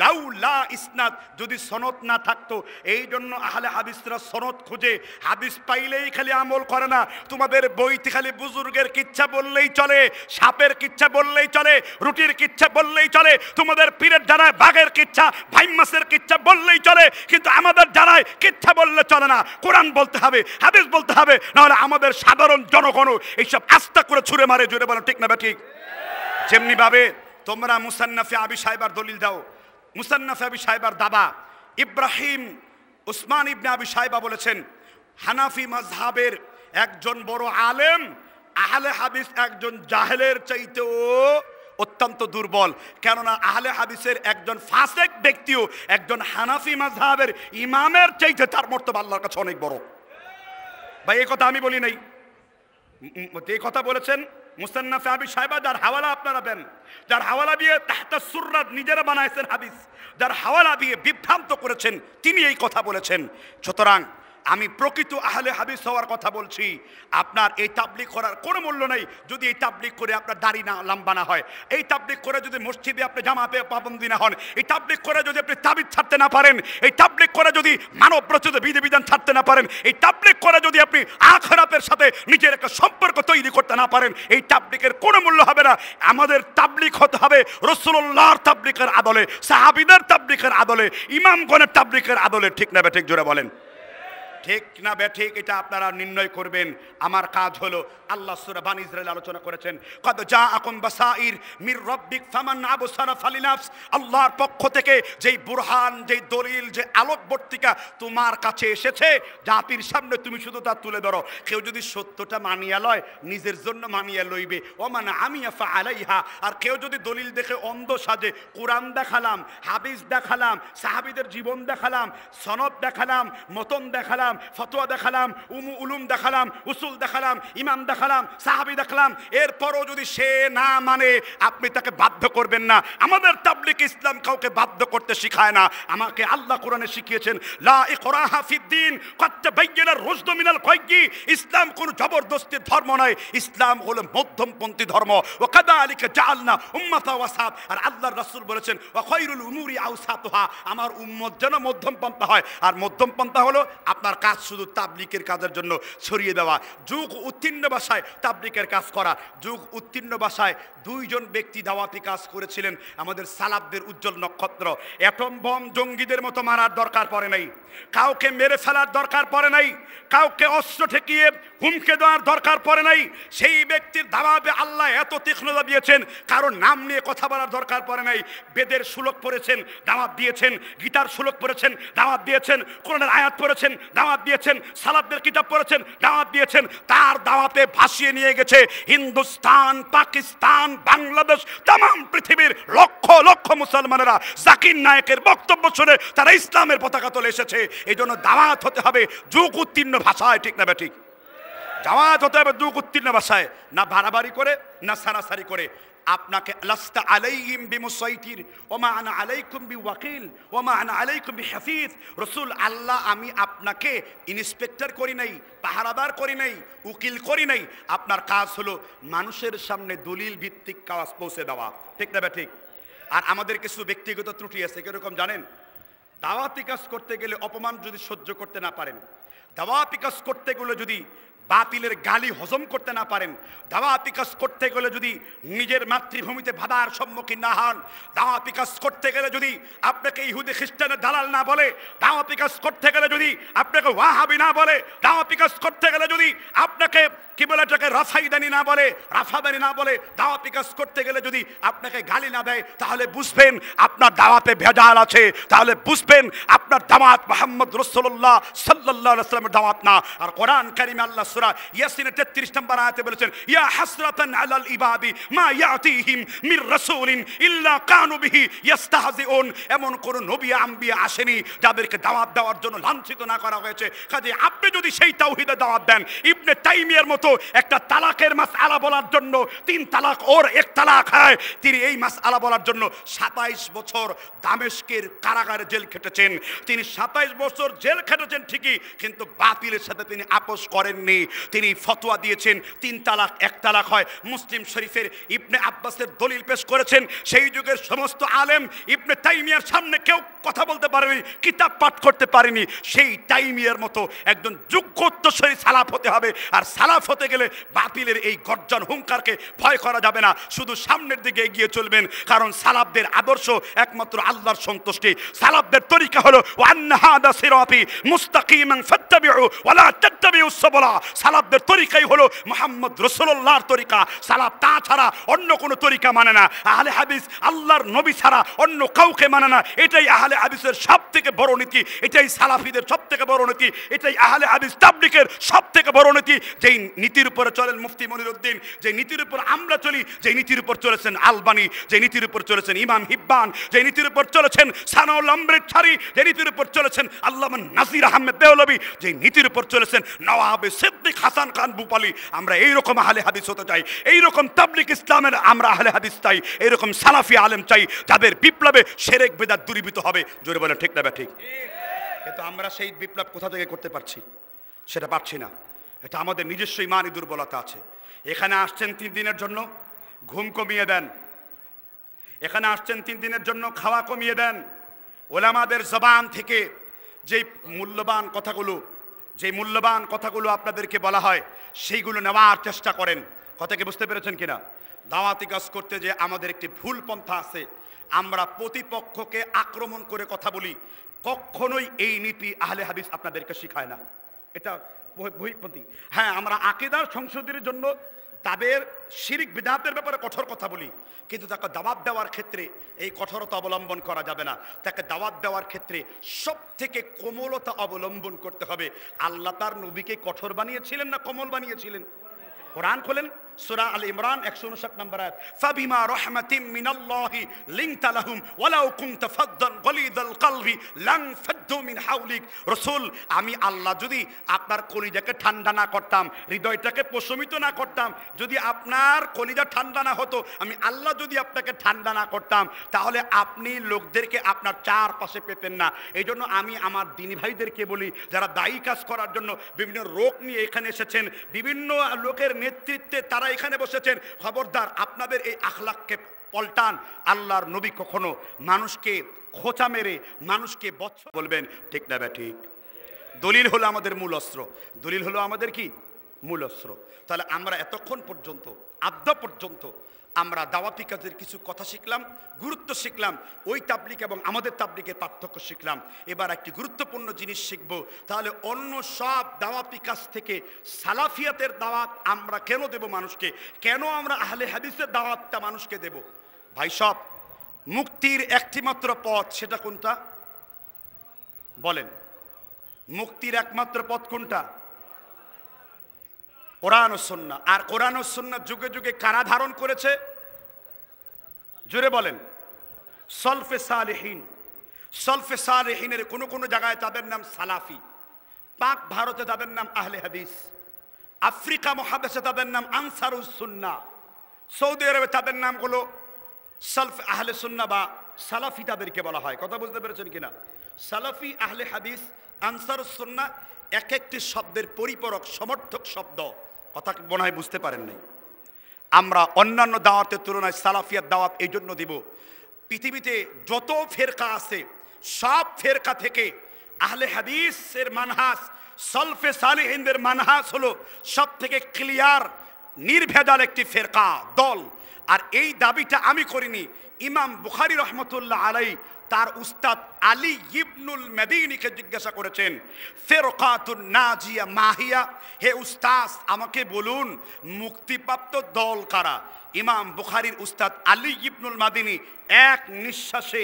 লাউলা ইসনাদ, যদি সনদ না থাকতো। এই জন্য আহলে হাদিসরা সনদ খুঁজে, হাদিস পাইলেই খালি আমল করে না। তোমাদের বইতে খালি বুজুর্গের কিচ্ছা বললেই চলে, সাপের কিচ্ছা বললেই চলে, রুটির কিচ্ছা বললেই চলে, তোমাদের পীরের জানায় বাঘের কিচ্ছা, ভাই মাসের কিচ্ছা বললেই চলে। কিন্তু আমাদের জানায় কিচ্ছা বললে চলে না, কোরআন বলতে হবে, হাদিস বলতে হবে, নাহলে আমাদের সাধারণ জনগণও এইসব আস্থা করে ছুঁড়ে মারে। জোরে বলো ঠিক না বা ঠিক? যেমনি ভাবে তোমরা মুসান্নাফে আবি সাহেবার দলিল দাও, মুসান্নাফে আবি সাহেবার দাবা ইব্রাহিম উসমান ইবনে আবি সাহেবা বলেছেন, হানাফি মাযহাবের একজন বড় আলেম আহলে হাদিস একজন জাহেলের চাইতেও অত্যন্ত দুর্বল। কেননা আহলে হাদিসের একজন ফাসেক ব্যক্তিও একজন হানাফি মাযহাবের ইমামের চাইতে তার মর্তবা আল্লাহর কাছে অনেক বড়। ভাই এই কথা আমি বলি নাই, এই কথা বলেছেন মুসান্নাফে আবি সাহেবা, যার হাওয়ালা আপনারা দেন, যার হাওয়ালা দিয়ে তাহতা সুররাত নিজেরা বানাইছেন হাদিস, যার হাওয়ালা দিয়ে বিভ্রান্ত করেছেন তিনি এই কথা বলেছেন। সুতরাং আমি প্রকৃত আহলে হাদিস হওয়ার কথা বলছি। আপনার এই তাবলিগ করার কোনো মূল্য নেই যদি এই তাবলিগ করে আপনার দাড়ি না লম্বা না হয়, এই তাবলিগ করে যদি মসজিদে আপনি জামাতে পাবন্দি না হন, এই তাবলিগ করে যদি আপনি তাবিজ ছাড়তে না পারেন, এই তাবলিগ করে যদি মানব রচিত বিধিবিধান ছাড়তে না পারেন, এই তাবলিগ করে যদি আপনি আখিরাতের সাথে নিজের একটা সম্পর্ক তৈরি করতে না পারেন, এই তাবলিগের কোনো মূল্য হবে না। আমাদের তাবলিগ হতে হবে রাসূলুল্লাহর তাবলিগের আদলে, সাহাবীদের তাবলিগের আদলে, ইমামগণের তাবলিগের আদলে। ঠিক না বেঠিক? জোরে বলেন ঠিক না বেঠিক? এটা আপনারা নির্ণয় করবেন। আমার কাজ হলো, আল্লাহ সূরা বানী ইসরাঈল আলোচনা করেছেন, কদ জাআকুম বাসাইর মির রাব্বিক ফামান আবসারা ফালিনাফস। আল্লাহর পক্ষ থেকে যেই বুরহান, যেই দলিল, যে আলোকবর্তিকা তোমার কাছে এসেছে, জাতির সামনে তুমি শুধু তা তুলে ধরো। কেউ যদি সত্যটা মানিয়া লয়, নিজের জন্য মানিয়া লইবে, ওমান আমিয়া ফাআলাইহা। আর কেউ যদি দলিল দেখে অন্ধ সাজে, কোরআন দেখালাম, হাদিস দেখালাম, সাহাবীদের জীবন দেখালাম, সনদ দেখালাম, মতন দেখালাম, ফতোয়া দেখালাম, উলুম দেখালাম, উসুল দেখালাম, ইমাম দেখালাম, সাহাবী দেখালাম, এরপরও যদি সে না মানে আপনি তাকে বাধ্য করবেন না। আমাদের তাবলিগ ইসলাম কাউকে বাধ্য করতে শিখায় না। আমাকে আল্লাহ কোরআনে শিখিয়েছেন, লা ইকরাহা ফিদ্দিন ক্বাদ তাবায়্যানা রুশদু মিনাল গায়য়্যি। ইসলাম কোনো জবরদস্তির ধর্ম নয়, ইসলাম হলো মধ্যমপন্থী ধর্ম। ওয়া কাযালিকা জাআলনা উম্মাতান ওয়াসাত। আর আল্লাহর রাসূল বলেছেন, ওয়া খায়রুল উমুরি আওসাতুহা। আমার উম্মত যেন মধ্যমপন্থা হয়। আর মধ্যমপন্থা হলো আপনার কাজ শুধু তাবলিগের কাজের জন্য ছড়িয়ে দেওয়া, যুগ উত্তীর্ণ ভাষায় তাবলিগের কাজ করা। যুগ উত্তীর্ণ ভাষায় দুইজন ব্যক্তি দাওয়াতি কাজ করেছিলেন, আমাদের সালাফদের উজ্জ্বল নক্ষত্র। অ্যাটম বম জঙ্গিদের মতো মারার দরকার পড়ে নাই, কাউকে মেরে ফেলার দরকার পড়ে নাই, কাউকে অস্ত্র ঠেকিয়ে হুমকে দেওয়ার দরকার পড়ে নাই। সেই ব্যক্তির দাওয়াতে আল্লাহ এত তীক্ষ্ণতা দিয়েছেন, কারণ নাম নিয়ে কথা বলার দরকার পড়ে নাই। বেদের শ্লোক পড়েছেন, দাওয়াত দিয়েছেন, গীতার শ্লোক পড়েছেন, দাওয়াত দিয়েছেন, কোরআনের আয়াত পড়েছেন, দাওয়াত দিয়েছেন, সালাফদের কিতাব পড়েছেন, দাওয়াত দিয়েছেন। তার দাওয়াতে ভাসিয়ে নিয়ে গেছে হিন্দুস্তান, পাকিস্তান, বাংলাদেশ, তামাম পৃথিবীর লক্ষ লক্ষ মুসলমানেরা জাকির নায়েকের বক্তব্য শুনে তারা ইসলামের পতাকা তুলে এসেছে। এই জন্য দাওয়াত হতে হবে যুগ উত্তীর্ণ ভাষায়। ঠিক না বেঠিক? দাওয়াত হতে হবে যুগ উত্তীর্ণ ভাষায়, না বাড়াবাড়ি করে, না সারাসারি করে। আপনাকে লাস্তা আলাইহিম বিমুসাইতির ওমা আনা আলাইকুম বিওয়াকিল ওমা আনা আলাইকুম বিহাফিজ। রাসূল আল্লাহ, আমি আপনাকে ইন্সপেক্টর করি নাই, পাহারাদার করি নাই, উকিল করি নাই। আপনার কাজ হলো মানুষের সামনে দলিল ভিত্তিক কাজ পৌঁছে দেওয়া। ঠিক না ঠিক? আর আমাদের কিছু ব্যক্তিগত ত্রুটি আছে, কিরকম জানেন? দাওয়াতি কাজ করতে গেলে অপমান যদি সহ্য করতে না পারেন, দাওয়াতি কাজ করতে গেলে যদি বাতিলের গালি হজম করতে না পারেন, দাওয়াতি কাজ করতে গেলে যদি নিজের মাতৃভূমিতে বাধার সম্মুখীন না হন, দাওয়াতি কাজ করতে গেলে যদি আপনাকে ইহুদি খ্রিস্টানের দালাল না বলে, দাওয়াতি কাজ করতে গেলে যদি আপনাকে ওয়াহাবি না বলে, দাওয়াতি কাজ করতে গেলে যদি আপনাকে কি বলে এটাকে রাফাইদানি না বলে, রাফাদানি না বলে, দাওয়াতি কাজ করতে গেলে যদি আপনাকে গালি না দেয়, তাহলে বুঝবেন আপনার দাওয়াতে ভেজাল আছে, তাহলে বুঝবেন আপনার দাওয়াত মুহাম্মদ রাসূলুল্লাহ সাল্লাল্লাহু আলাইহি ওয়াসাল্লামের দাওয়াত না। আর কোরআন কারীমে আল্লাহ সূরা ইয়াসিনের 33 নম্বর আয়াতে বলেছেন, ইয়া হাসরাতান আলাল ইবাদি মা ইয়াতিহিম মির রাসূলিন ইল্লা কানু বিহি ইস্তাহজিউন। এমন কোন নবী আম্বিয়া আসেনি যাদেরকে দাওয়াত দেওয়ার জন্য লাঞ্ছিত না করা হয়েছে। কাজে আপনি যদি সেই তাওহীদের দাওয়াত দেন, ইবনে তাইমিয়ার মতো একটা তালাকের মাসআলা বলার জন্য 3 তালাক ওর 1 তালাক হয়, তিনি এই মাসআলা বলার জন্য 27 বছর দামেস্কের কারাগারে জেল খেটেছেন। তিনি 27 বছর জেল খেটেছেন ঠিকই, কিন্তু বাতিলের সাথে তিনি আপোষ করেননি। তিনি ফতোয়া দিয়েছেন 3 তালাক 1 তালাক হয়। মুসলিম শরীফের ইবনে আব্বাসের দলিল পেশ করেছেন। সেই যুগের সমস্ত আলেম ইবনে তাইমিয়ার সামনে কেউ কথা বলতে পারেনি, কিতাব পাঠ করতে পারেনি। সেই তাইমিয়ার মতো একজন যোগ্য উত্তরসূরি সালাফ হতে হবে। আর সালাফ হতে গেলে বাতিলের এই গর্জন হুঙ্কারকে ভয় করা যাবে না, শুধু সামনের দিকে এগিয়ে চলবেন। কারণ সালাফদের আদর্শ একমাত্র আল্লাহর সন্তুষ্টি। সালাফদের তরিকা হলো ওয়ান্না হাদা সিরাতি মুস্তাকিমান ফাত্তাবিউ ওয়ালা তাত্তাবিউস সাবলা। সালাফদের তরিকাই হলো মুহাম্মদ রাসূলুল্লাহর তরিকা। সালাফ তা ছাড়া অন্য কোনো তরিকা মানে না। আহলে হাদিস আল্লাহর নবী ছাড়া অন্য কাউকে মানে না। এটাই আহলে হাদিসের সবথেকে বড় নীতি, এটাই সালাফিদের সবথেকে বড় নীতি, এটাই আহলে হাদিস তাবলীগের সবথেকে বড় নীতি। যেই নীতির উপরে চলেন মুফতি মনিরউদ্দিন, যে নীতির উপর আমরা চলি, যে নীতির উপর চলেছেন আলবানী, যে নীতির উপর চলেছেন ইমাম হিব্বান, যে নীতির উপর চলেছেন সানাউল অমৃতসরি, যে নীতির উপর চলেছেন আল্লামা নাজির আহমেদ দেওলভী, যে নীতির উপর চলেছেন নওয়াবে সিদ্দিক হাসান খান ভূপালী। আমরা এইরকম আহলে হাদিস হতে চাই, এইরকম তাবলীগ ইসলামের আমরা আহলে হাদিস চাই, এইরকম সালাফি আলেম চাই, যাদের বিপ্লবে শিরক বিদআত দূরীভূত হবে। জোরে বলেন ঠিক না ঠিক? কিন্তু আমরা সেই বিপ্লব কোথা থেকে করতে পারছি? সেটা পারছি না। এটা আমাদের নিজস্ব ইমানি দুর্বলতা আছে। এখানে আসছেন 3 দিনের জন্য, ঘুম কমিয়ে দেন। এখানে আসছেন 3 দিনের জন্য, খাওয়া কমিয়ে দেন। ওলামাদের জবান থেকে যে মূল্যবান কথাগুলো আপনাদেরকে বলা হয়, সেইগুলো নেওয়ার চেষ্টা করেন। কথাকে বুঝতে পেরেছেন কিনা? দাওয়াতি কাজ করতে যে আমাদের একটি ভুল পন্থা আছে, আমরা প্রতিপক্ষকে আক্রমণ করে কথা বলি। কখনোই এই নীতি আহলে হাদিস আপনাদেরকে শেখায় না। এটা বহিঃপন্থী। হ্যাঁ, আমরা আকীদার সংশোধনের জন্য তাদের শিরক বিদআতের ব্যাপারে কঠোর কথা বলি, কিন্তু তাকে দাওয়াত দেওয়ার ক্ষেত্রে এই কঠোরতা অবলম্বন করা যাবে না। তাকে দাওয়াত দেওয়ার ক্ষেত্রে সব থেকে কোমলতা অবলম্বন করতে হবে। আল্লাহ তার নবীকে কঠোর বানিয়েছিলেন না কোমল বানিয়েছিলেন? কোরআন খোলেন, সূরা আল ইমরান 159 নম্বর আয়াত, ফাবিমা রাহমাতিম মিনাল্লাহি লিনতা লাহুম ওয়ালাউ কুনতা ফাদ্দান গলিযাল কলবি লান ফাদ্দু মিন হাওলিক। রাসূল, আমি আল্লাহ যদি আপনার কলিজাকে ঠান্ডা না করতাম, হৃদয়টাকে প্রশমিত না করতাম, যদি আপনার কলিজা ঠান্ডা না হতো, আমি আল্লাহ যদি আপনাকে ঠান্ডা না করতাম, তাহলে আপনি লোকদেরকে আপনার চারপাশে পেতেন না। এই জন্য আমি আমার দিনী ভাইদেরকে বলি, যারা দায়ী কাজ করার জন্য বিভিন্ন রোগ নিয়ে এখানে এসেছেন, বিভিন্ন লোকের নেতৃত্বে তারা এখানে বসেছেন, খবরদার আপনাদের এই আখলাককে পল্টান। আল্লাহর নবী কখনো মানুষকে খোঁচা মেরে মানুষকে বচ্চ বলবেন ঠিক না ঠিক? দলিল হলো আমাদের মূল অস্ত্র। দলিল হলো আমাদের কি মূল অস্ত্র। তাহলে আমরা এতক্ষণ পর্যন্ত আদ্য পর্যন্ত আমরা দাওয়াতি কাজের কিছু কথা শিখলাম, গুরুত্ব শিখলাম, ওই তাবলিগ এবং আমাদের তাবলিগের পার্থক্য শিখলাম। এবার একটি গুরুত্বপূর্ণ জিনিস শিখব। তাহলে অন্য সব দাওয়াতি কাজ থেকে সালাফিয়াতের দাওয়াত আমরা কেন দেব মানুষকে? কেন আমরা আহলে হাদিসের দাওয়াতটা মানুষকে দেব? ভাই সব, মুক্তির একটিমাত্র পথ, সেটা কোনটা বলেন? মুক্তির একমাত্র পথ কোনটা? কোরআন ও সুন্নাহ। আর কোরআন ও সুন্নাহ যুগে যুগে কারা ধারণ করেছে? জোরে বলেন। সলফে সালেহিন। সলফে সালেহিনের কোনো কোনো জায়গায় তাদের নাম সালাফি, পাক ভারতে তাদের নাম আহলে হাদিস, আফ্রিকা মহাদেশে তাদের নাম আনসারুস সুন্নাহ, সৌদি আরবে তাদের নাম হলো সলফ আহলে সুন্নাহ বা সালাফি তাদেরকে বলা হয়। কথা বুঝতে পেরেছেন কিনা? সালাফি, আহলে হাদিস, আনসারুস সুন্নাহ এক একটি শব্দের পরিপূরক সমর্থক শব্দ। কথা মনে হয় বুঝতে পারেন নাই। আমরা অন্যান্য দাওয়াতের তুলনায় সালাফিয়াত দাওয়াত এই জন্য দিব, পৃথিবীতে যত ফেরকা আছে সব ফেরকা থেকে আহলে হাদিসের মানহাজ সলফে সালিহিনদের মানহাজ হলো সব থেকে ক্লিয়ার নির্ভেজাল একটি ফেরকা দল। আর এই দাবিটা আমি করিনি, ইমাম বুখারী রহমতুল্লাহ আলাই তার উস্তাদ আলী ইবনুল মাদিনীকে জিজ্ঞাসা করেছেন, ফেরকাতুন নাজিয়া মাহিয়া, হে উস্তাদ আমাকে বলুন মুক্তিপ্রাপ্ত দল কারা? ইমাম বুখারীর উস্তাদ আলী ইবনুল মাদিনী এক নিঃশ্বাসে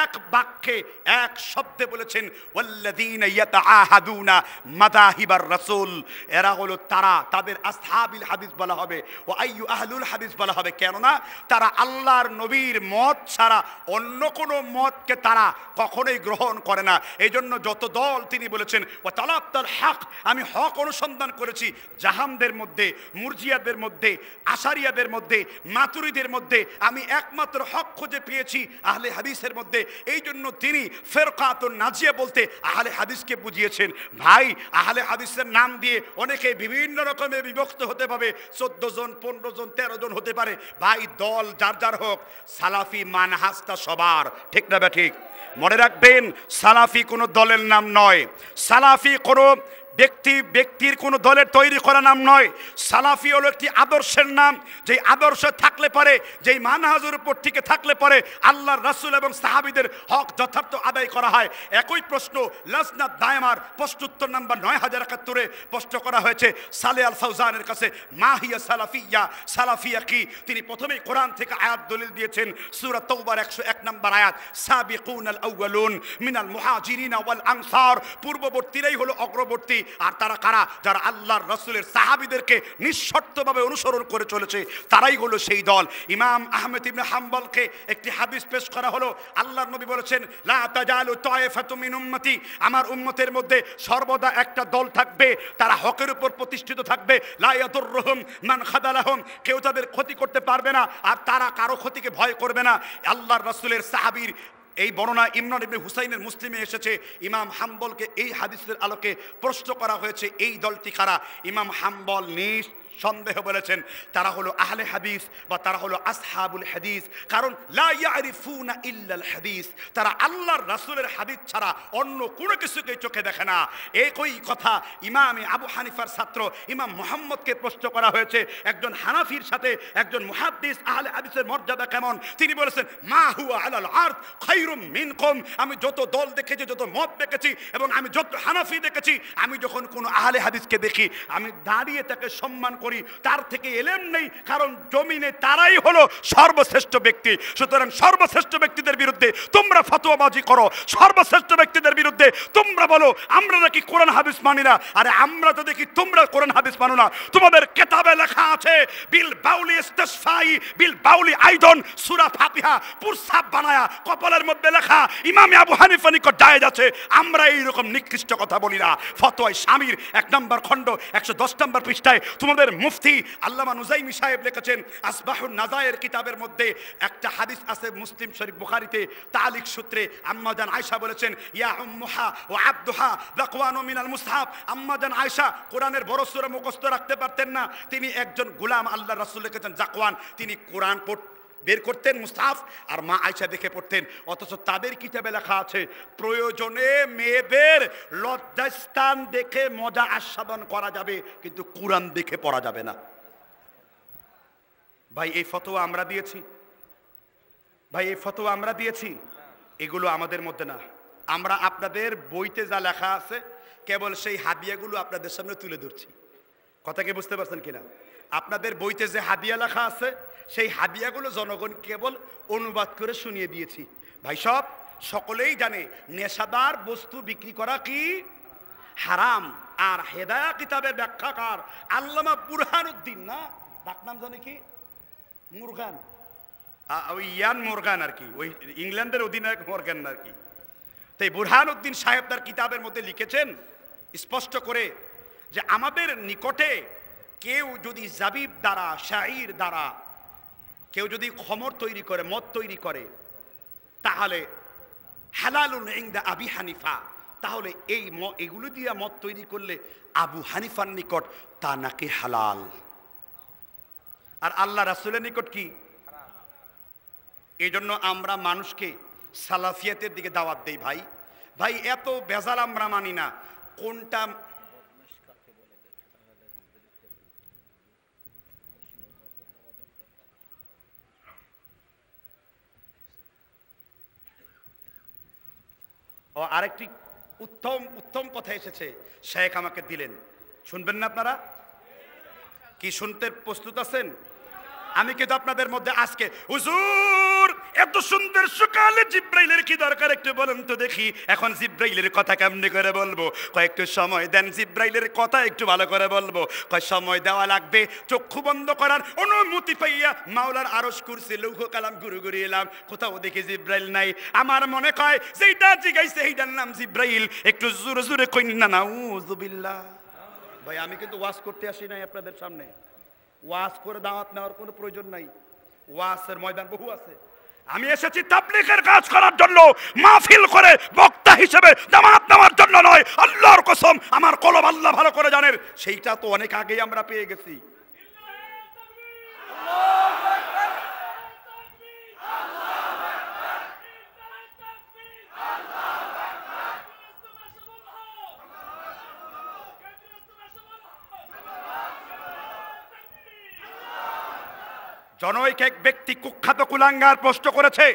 এক বাক্যে এক শব্দে বলেছেন, ওয়াল্লাযীনা ইয়াতাআহাদুনা মাযাহিবার রাসূল, এরা হলো তারা, তাদের আসহাবুল হাদিস বলা হবে, ও আইয়ু আহলুল হাদিস বলা হবে, কেননা তারা আল্লাহর নবীর মত ছাড়া অন্য কোনো মতকে তারা কখনোই গ্রহণ করে না। এই জন্য যত দল তিনি বলেছেন, ও তালাত্তাল হক, আমি হক অনুসন্ধান করেছি জাহামদের মধ্যে, মুরজিয়াদের মধ্যে, আশারিয়াদের মধ্যে, মাতুরিদের মধ্যে, আমি একমাত্র হক খুঁজে পেয়েছি আহলে হাদিসের মধ্যে। এই জন্য তিনি ফেরকাতুন নাজিয়া বলতে আহলে হাদিসকে বুঝিয়েছেন। ভাই আহলে হাদিসের নাম দিয়ে অনেকে বিভিন্ন রকমের বিভক্ত হতে পারে, 14 জন 15 জন 13 জন হতে পারে। ভাই দল যার যার হোক, সালাফি মানহাজটা সবার, ঠিক না বা ঠিক? মনে রাখবেন সালাফি কোনো দলের নাম নয়, সালাফি কোনো ব্যক্তির কোনো দলের তৈরি করা নাম নয়। সালাফি হলো একটি আদর্শের নাম, যেই আদর্শ থাকলে পারে, যেই মানহাজের উপর টিকে থাকলে পারে আল্লাহর রাসূল এবং সাহাবীদের হক যথার্থ আদায় করা হয়। একই প্রশ্ন লাজনাত দায়মার প্রশ্নোত্তর নাম্বার 9071-এ প্রশ্ন করা হয়েছে সালে আল ফাউজানের কাছে, মাহিয়া সালাফিয়া, সালাফিয়া কি? তিনি প্রথমেই কোরআন থেকে আয়াত দলিল দিয়েছেন, সূরা তাওবার 101 নম্বর আয়াত, সাবিকুনাল আউয়ালুন মিনাল মুহাজিরিন ওয়াল আনসার, পূর্ববর্তীরাই হলো অগ্রবর্তী। আর তারা কারা? যারা আল্লাহর রাসূলের সাহাবীদেরকে নিঃশর্তভাবে অনুসরণ করে চলেছে, তারাই হলো সেই দল। ইমাম আহমদ ইবনে হাম্বলকে একটি হাদিস পেশ করা হলো, আল্লাহর নবী বলেছেন, লা তাজালু তায়েফাতুম মিন উম্মতি, আমার উম্মতের মধ্যে সর্বদা একটা দল থাকবে, তারা হকের উপর প্রতিষ্ঠিত থাকবে, লা ইয়াদুররুহুম মান খাদালাহুম, কেউ তাদের ক্ষতি করতে পারবে না, আর তারা কারো ক্ষতিকে ভয় করবে না। আল্লাহর রাসূলের সাহাবীর এই বর্ণনা ইমরান ইবনে হুসাইনের মুসলিমে এসেছে। ইমাম হাম্বলকে এই হাদিসের আলোকে প্রশ্ন করা হয়েছে, এই দলটি কারা? ইমাম হাম্বল সন্দেহ বলেছেন তারা হলো আহলে হাদিস বা তারা হলো আসহাবুল হাদিস, কারণ লা ইয়ারিফুনা ইল্লাল হাদিস, তারা আল্লাহর রাসূলের হাদিস ছাড়া অন্য কোনো কিছুকে চোখে দেখে না। একই কথা ইমামে আবু হানিফার ছাত্র ইমাম মুহাম্মদকে প্রশ্ন করা হয়েছে, একজন হানাফির সাথে একজন মুহাদ্দিস আহলে হাদিসের মর্যাদা কেমন? তিনি বলেছেন, মা হুয়া আলাল আরদ খায়রুম মিনকুম, আমি যত দল দেখেছি, যত মত দেখেছি এবং আমি যত হানাফি দেখেছি, আমি যখন কোনো আহলে হাদিসকে দেখি আমি দাঁড়িয়ে তাকে সম্মান করি, তার থেকে এলেম নেই, কারণ জমিনে তারাই হলো সর্বশ্রেষ্ঠ ব্যক্তি। সুতরাং সর্বশ্রেষ্ঠ ব্যক্তিদের বিরুদ্ধে তোমরা ফতোয়াবাজি করো, সর্বশ্রেষ্ঠ ব্যক্তিদের বিরুদ্ধে তোমরা বলো আমরা নাকি কোরআন হাদিস মানি না। আরে আমরা তো দেখি তোমরা কোরআন হাদিস মানো না। তোমাদের কিতাবে লেখা আছে বিল বাউলি ইস্তিসফাই বিল বাউলি আইদন, সূরা ফাতিহা পুরসাব বানায়া কপালের মধ্যে লেখা ইমামে আবু হানিফা নিকট জায়েজ আছে। আমরা এইরকম নিকৃষ্ট কথা বলি না। ফতোয়ায়ে শামির 1 নম্বর খণ্ড 110 নম্বর পৃষ্ঠায় তোমাদের মুফতি আল্লামা নুজাইমি সাহেব লিখেছেন আসবাহুন নাজায়ের কিতাবের মধ্যে একটা হাদিস আছে মুসলিম শরীফ বুখারীতে তালিক সূত্রে, আম্মা জান আয়েশা বলেছেন, ইয়া উম্মুহা ওয়া আব্দুহা যাকওয়ানু মিনাল মুসহাব, আম্মা জান আয়েশা কোরআনের বড় সূরা মুখস্থ রাখতে পারতেন না, তিনি একজন গোলাম আল্লাহর রাসূল লিখেছেন যাকওয়ান, তিনি কোরআন বের করতেন মুসহাফ, আর মা আয়েশা দেখে পড়তেন। অথচ তাদের কিতাবে লেখা আছে প্রয়োজনে মেয়েদের লজ্জাস্থান দেখে মজা আস্বাদন করা যাবে, কিন্তু কোরআন দেখে পড়া যাবে না। ভাই এই ফতোয়া আমরা দিয়েছি, ভাই এই ফতোয়া আমরা দিয়েছি, এগুলো আমাদের মধ্যে না। আমরা আপনাদের বইতে যা লেখা আছে কেবল সেই হাদিয়াগুলো আপনাদের সামনে তুলে ধরছি। কথা কি বুঝতে পারছেন কিনা? আপনাদের বইতে যে হাদিয়া লেখা আছে সেই হাদিয়াগুলো জনগণ কেবল অনুবাদ করে শুনিয়ে দিয়েছি। ভাই সব সকলেই জানে নেশাদার বস্তু বিক্রি করা কি হারাম। আর হেদায়া কিতাবের ব্যাখ্যাকার আল্লামা বুরহানুদ্দিন, না ডাক নাম জানে কি মুরগান, ওই ইয়ান মুরগান আর কি, ওই ইংল্যান্ডের অধিনায়ক মুরগান আর কি। তাই বুরহানুদ্দিন সাহেব তার কিতাবের মধ্যে লিখেছেন স্পষ্ট করে যে আমাদের নিকটে কেউ যদি জাবিব দ্বারা শাইর দ্বারা কেউ যদি খমর তৈরি করে, মদ তৈরি করে, তাহলে হালালুন ইনদা আবি হানিফা, তাহলে এগুলো দিয়ে মদ তৈরি করলে আবু হানিফার নিকট তা নাকি হালাল, আর আল্লাহ রাসূলের নিকট কি? এই জন্য আমরা মানুষকে সালাফিয়াতের দিকে দাওয়াত দেই। ভাই ভাই এত বেজাল আমরা মানি না। কোনটা ও আরেকটি উত্তম উত্তম কথা এসেছে, শেখ আমাকে দিলেন, শুনবেন না আপনারা? কি শুনতে প্রস্তুত আছেন? আমি কিন্তু আপনাদের মধ্যে আজকে, হুজুর এত সুন্দর সকালে জিব্রাইলের কি দরকার একটু বলেন তো দেখি, এখন জিব্রাইলের কথা কেমনে করে বলবো? কয়েকটু সময় দেন, জিব্রাইলের কথা একটু ভালো করে বলবো। কয় সময় দেওয়া লাগবে, চক্ষু বন্ধ করার অনুমতি পাইয়া মাওলার আরশ কুরসি লৌহ কালাম ঘুরে ঘুরে এলাম, কোথাও দেখি জিব্রাইল নাই। আমার মনে কয় যেইটা জিগাইছে এইটার নাম জিব্রাইল, একটু জোরে জোরে কইন না নাউযুবিল্লাহ। ভাই আমি কিন্তু ওয়াজ করতে আসি নাই আপনাদের সামনে, ওয়াজ করে দাওয়াত নেওয়ার কোনো প্রয়োজন নাই, ওয়াজের ময়দান বহু আছে। আমি এসেছি তাবলীগের কাজ করার জন্য, মাহফিল করে বক্তা হিসেবে দাওয়াত নেওয়ার জন্য নয়। আল্লাহর কসম, আমার কলম আল্লাহ ভালো করে জানেন, সেইটা তো অনেক আগেই আমরা পেয়ে গেছি। জনৈক এক ব্যক্তি কুখ্যাত কুলাঙ্গার প্রশ্ন করেছে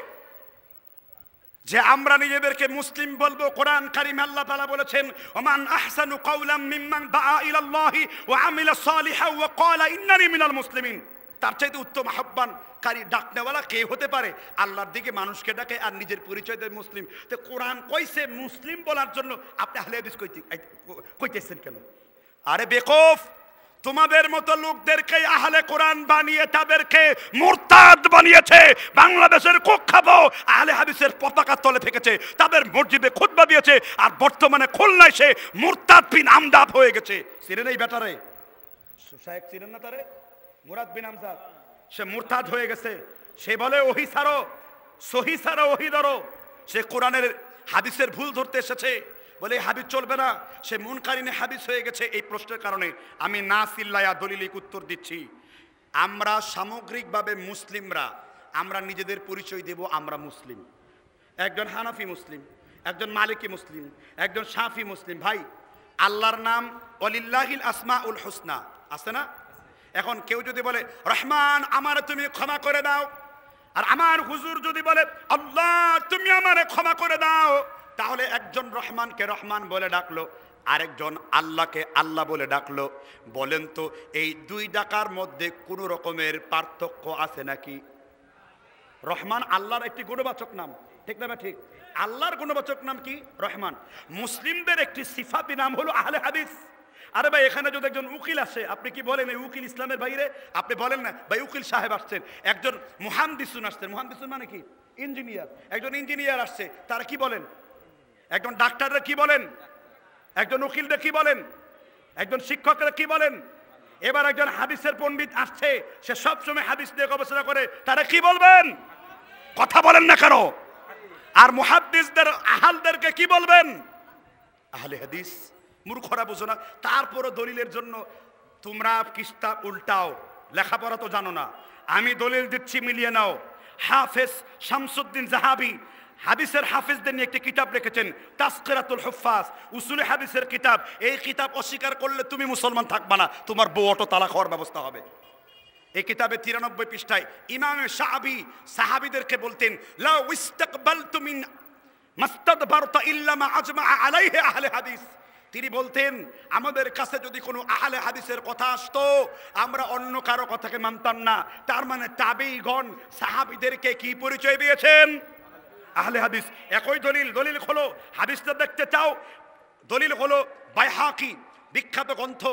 যে আমরা নিজেদেরকে মুসলিম বলবো। কোরআন কারীমে আল্লাহ তাআলা বলেছেন, ওমান আহসানু কাওলাম মিম্মান দাআ ইলাল্লাহি ওয়া আমিলা সালিহান ওয়া ক্বালা ইন্নানি মিনাল মুসলিমিন। তার চাইতে উত্তম আহ্বানকারী ডাকনেওয়ালা কে হতে পারে? আল্লাহর দিকে মানুষকে ডাকে আর নিজের পরিচয় দেয় মুসলিম। তো কোরআন কইছে মুসলিম বলার জন্য আপনি আহলে হাদিস কইতেছেন কেন? আরে বেকুফ, তোমাদের মতো লোকদেরকে আহলে কোরআন বানিয়ে তাদেরকে মুরতাদ বানিয়েছে। বাংলাদেশের কুখ্যাত আহলে হাদিসের পতাকা তলে থেকেছে, তাদের মসজিদে খুতবা দিয়েছে, আর বর্তমানে খুলনায় সে মুরতাদ বিন আমদাদ হয়ে গেছে। চিনেন এই ব্যাটারে? শায়েখ চিনেন না তারে? মুরাদ বিন আমদাদ, সে মুরতাদ হয়ে গেছে। সে বলে ওহী ছাড়ো, সহি ছাড়ো, ওহী ধরো। সে কোরআনের হাদিসের ভুল ধরতে এসেছে, বলে হাদিস চলবে না, সে মুনকারিনে হাদিস হয়ে গেছে। এই প্রশ্নের কারণে আমি না চিল্লায়া দলিলিক উত্তর দিচ্ছি। আমরা সামগ্রিকভাবে মুসলিমরা, আমরা নিজেদের পরিচয় দেব আমরা মুসলিম। একজন হানাফি মুসলিম, একজন মালিকি মুসলিম, একজন শাফি মুসলিম। ভাই আল্লাহর নাম ওয়ালিল্লাহিল আসমাউল হুসনা আছে না? এখন কেউ যদি বলে রহমান আমার তুমি ক্ষমা করে দাও, আর আমার হুজুর যদি বলে আল্লাহ তুমি আমারে ক্ষমা করে দাও, তাহলে একজন রহমানকে রহমান বলে ডাকলো, আরেকজন আল্লাহকে আল্লাহ বলে ডাকলো। বলেন তো এই দুই ডাকার মধ্যে কোনো রকমের পার্থক্য আছে নাকি? রহমান আল্লাহর একটি গুণবাচক নাম, ঠিক না? ঠিক। আল্লাহর গুণবাচক নাম কি? রহমান। মুসলিমদের একটি সিফাতি নাম হলো আহলে হাদিস। আরে ভাই এখানে যদি একজন উকিল আসে, আপনি কি বলেন এই উকিল ইসলামের বাইরে? আপনি বলেন না ভাই উকিল সাহেব আসছেন। একজন মুহাদ্দিসুন আসছেন, মুহাদ্দিসুন মানে কি? ইঞ্জিনিয়ার। একজন ইঞ্জিনিয়ার আসছে, তারা কি বলেন? একজন ডাক্তাররা কি বলেন? একজন উকিলরা কি বলেন? একজন শিক্ষকরা কি বলেন? এবার একজন হাদিসের পণ্ডিত আসছে, সে সবসময় হাদিস নিয়ে গবেষণা করে, তারা কি বলবেন? কথা বলেন না কেন? আর মুহাদ্দিসদের আহালদেরকে কি বলবেন? আহলে হাদিস। মূর্খরা বুঝো না, তারপরও দলিলের জন্য তোমরা কিস্তা উল্টাও, লেখাপড়া তো জানো না। আমি দলিল দিচ্ছি, মিলিয়ে নাও। হাফেজ শামসুদ্দিন জাহাবি হাদিসের হাফেজদের নিয়ে একটি কিতাব লিখেছেন, তাসকিরাতুল হুফাজ, উসুলে হাদিসের কিতাব। এই কিতাব অস্বীকার করলে তুমি মুসলমান থাকবা না, তোমার বউ অটো তালাক হওয়ার ব্যবস্থা হবে। এই কিতাবে 93 পৃষ্ঠায় ইমাম শাআবি সাহাবীদেরকে বলতেন, লা ইস্তাকবালতু মিন মাস্তাদবারতা ইল্লা মা আজমা আলাইহি আহলে হাদিস। তিনি বলতেন আমাদের কাছে যদি কোনো আহলে হাদিসের কথা আসতো, আমরা অন্য কারো কথাকে মানতাম না। তার মানে তাবেঈগণ সাহাবীদেরকে কি পরিচয় দিয়েছেন? আহলে হাদিস। একই দলিল, দলিল হলো হাদিসটা দেখতে চাও, দলিল হলো বাইহাকি বিখ্যাত গ্রন্থ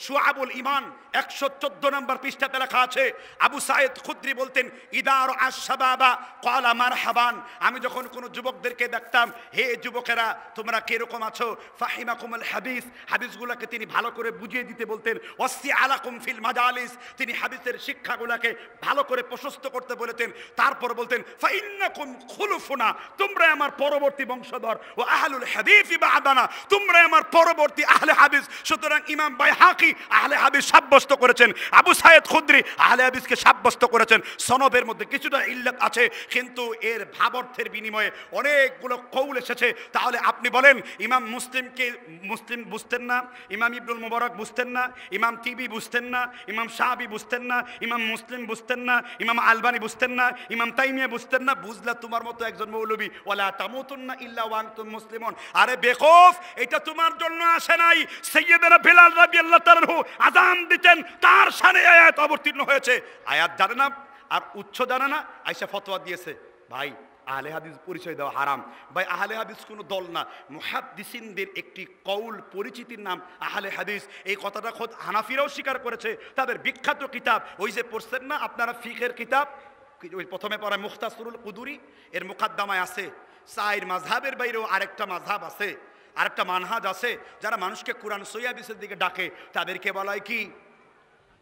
শুআবুল ঈমান 114 নম্বর পৃষ্ঠাতে লেখা আছে, আবু সাঈদ খুদরি বলতেন, ইদার আশ-শাবাবা ক্বালা মারহাবান। আমি যখন কোনো যুবকদেরকে দেখতাম, হে যুবকেরা তোমরা কিরকম আছো, ফাহিমাকুমুল হাদিস, হাদিসগুলোকে তিনি ভালো করে বুঝিয়ে দিতে বলতেন। ওয়াসি আলাকুম ফিল মাজালিস, তিনি হাদিসের শিক্ষাগুলোকে ভালো করে প্রশস্ত করতে বলেতেন। তারপর বলতেন, ফাইন্নাকুম খুলুফুনা, তোমরা আমার পরবর্তী বংশধর, ও আহলুল হাদিস বা'দানা, তোমরা আমার পরবর্তী আহলে হাদিস, সুতরাং ইমাম বাইহাকি আহলে হাদিস সাব্যস্ত করেছেন, আবু সাইদ খুদরি আহলে হাদিসকে সাব্যস্ত করেছেন। সনদের মধ্যে কিছুটা ইল্লাত আছে, কিন্তু এর ভাবার্থের বিনিময়ে অনেকগুলো কৌল এসেছে। তাহলে আপনি বলেন ইমাম মুসলিমকে মুসলিম বুঝতেন না, ইমাম ইবনুল মুবারক বুঝতেন না, ইমাম তিবি বুঝতেন না, ইমাম শাহাবি বুঝতেন না, ইমাম মুসলিম বুঝতেন না, ইমাম আলবানি বুঝতেন না, ইমাম তাইমিয়া বুঝতেন না, বুঝলা তোমার মতো একজন মৌলবী। ওয়ালা তামুতুন্না ইল্লা ওয়া আনতুম মুসলিমুন। আরে বেখৌফ, এটা তোমার জন্য আসে নাই। সাইয়্যিদনা বিলাল রাদিয়াল্লাহু তাআলা আযান দিতেন, তার শানে আয়াত অবতীর্ণ হয়েছে। আয়াত জানে না আর উচ্চ জানে না, আয়েশা ফতোয়া দিয়েছে। ভাই আহলে হাদিস পরিচয় দেওয়া হারাম। ভাই আহলে হাদিস কোনো দল না, মুহাদ্দিসিনদের একটি কৌল পরিচিতির নাম আহলে হাদিস। এই কথাটা খোদ হানাফিরাও স্বীকার করেছে। তাদের বিখ্যাত কিতাব ওই যে পড়ছেন না আপনারা ফিকহের কিতাব, ওই প্রথমে পড়ায় মুখতাসরুল কুদুরি, এর মুকাদ্দামায় আছে চার মাযহাবের বাইরেও আরেকটা মাযহাব আছে, আরেকটা মানহাজ আছে, যারা মানুষকে কোরআন সহিহ হাদিসের দিকে ডাকে তাদেরকে বলা হয় কি?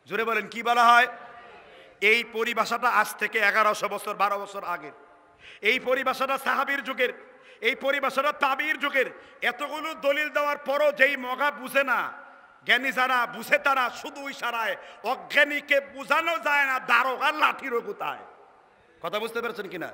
জোরে বলেন কি বলা হয়? এই পরিভাষাটা আজ থেকে 1100 বছর 12 বছর আগের। এই পরিভাষাটা সাহাবীর যুগের, এই পরিভাষাটা তাবির যুগের। এতগুলো দলিল দেওয়ার পরও যেই মগা বুঝে না, জ্ঞানী যারা বুঝে তারা শুধু ইশারায়, অজ্ঞানীকে বোঝানো যায় না দারোগার লাঠিরও গুতায়। কথা বুঝতে পেরেছেন কিনা?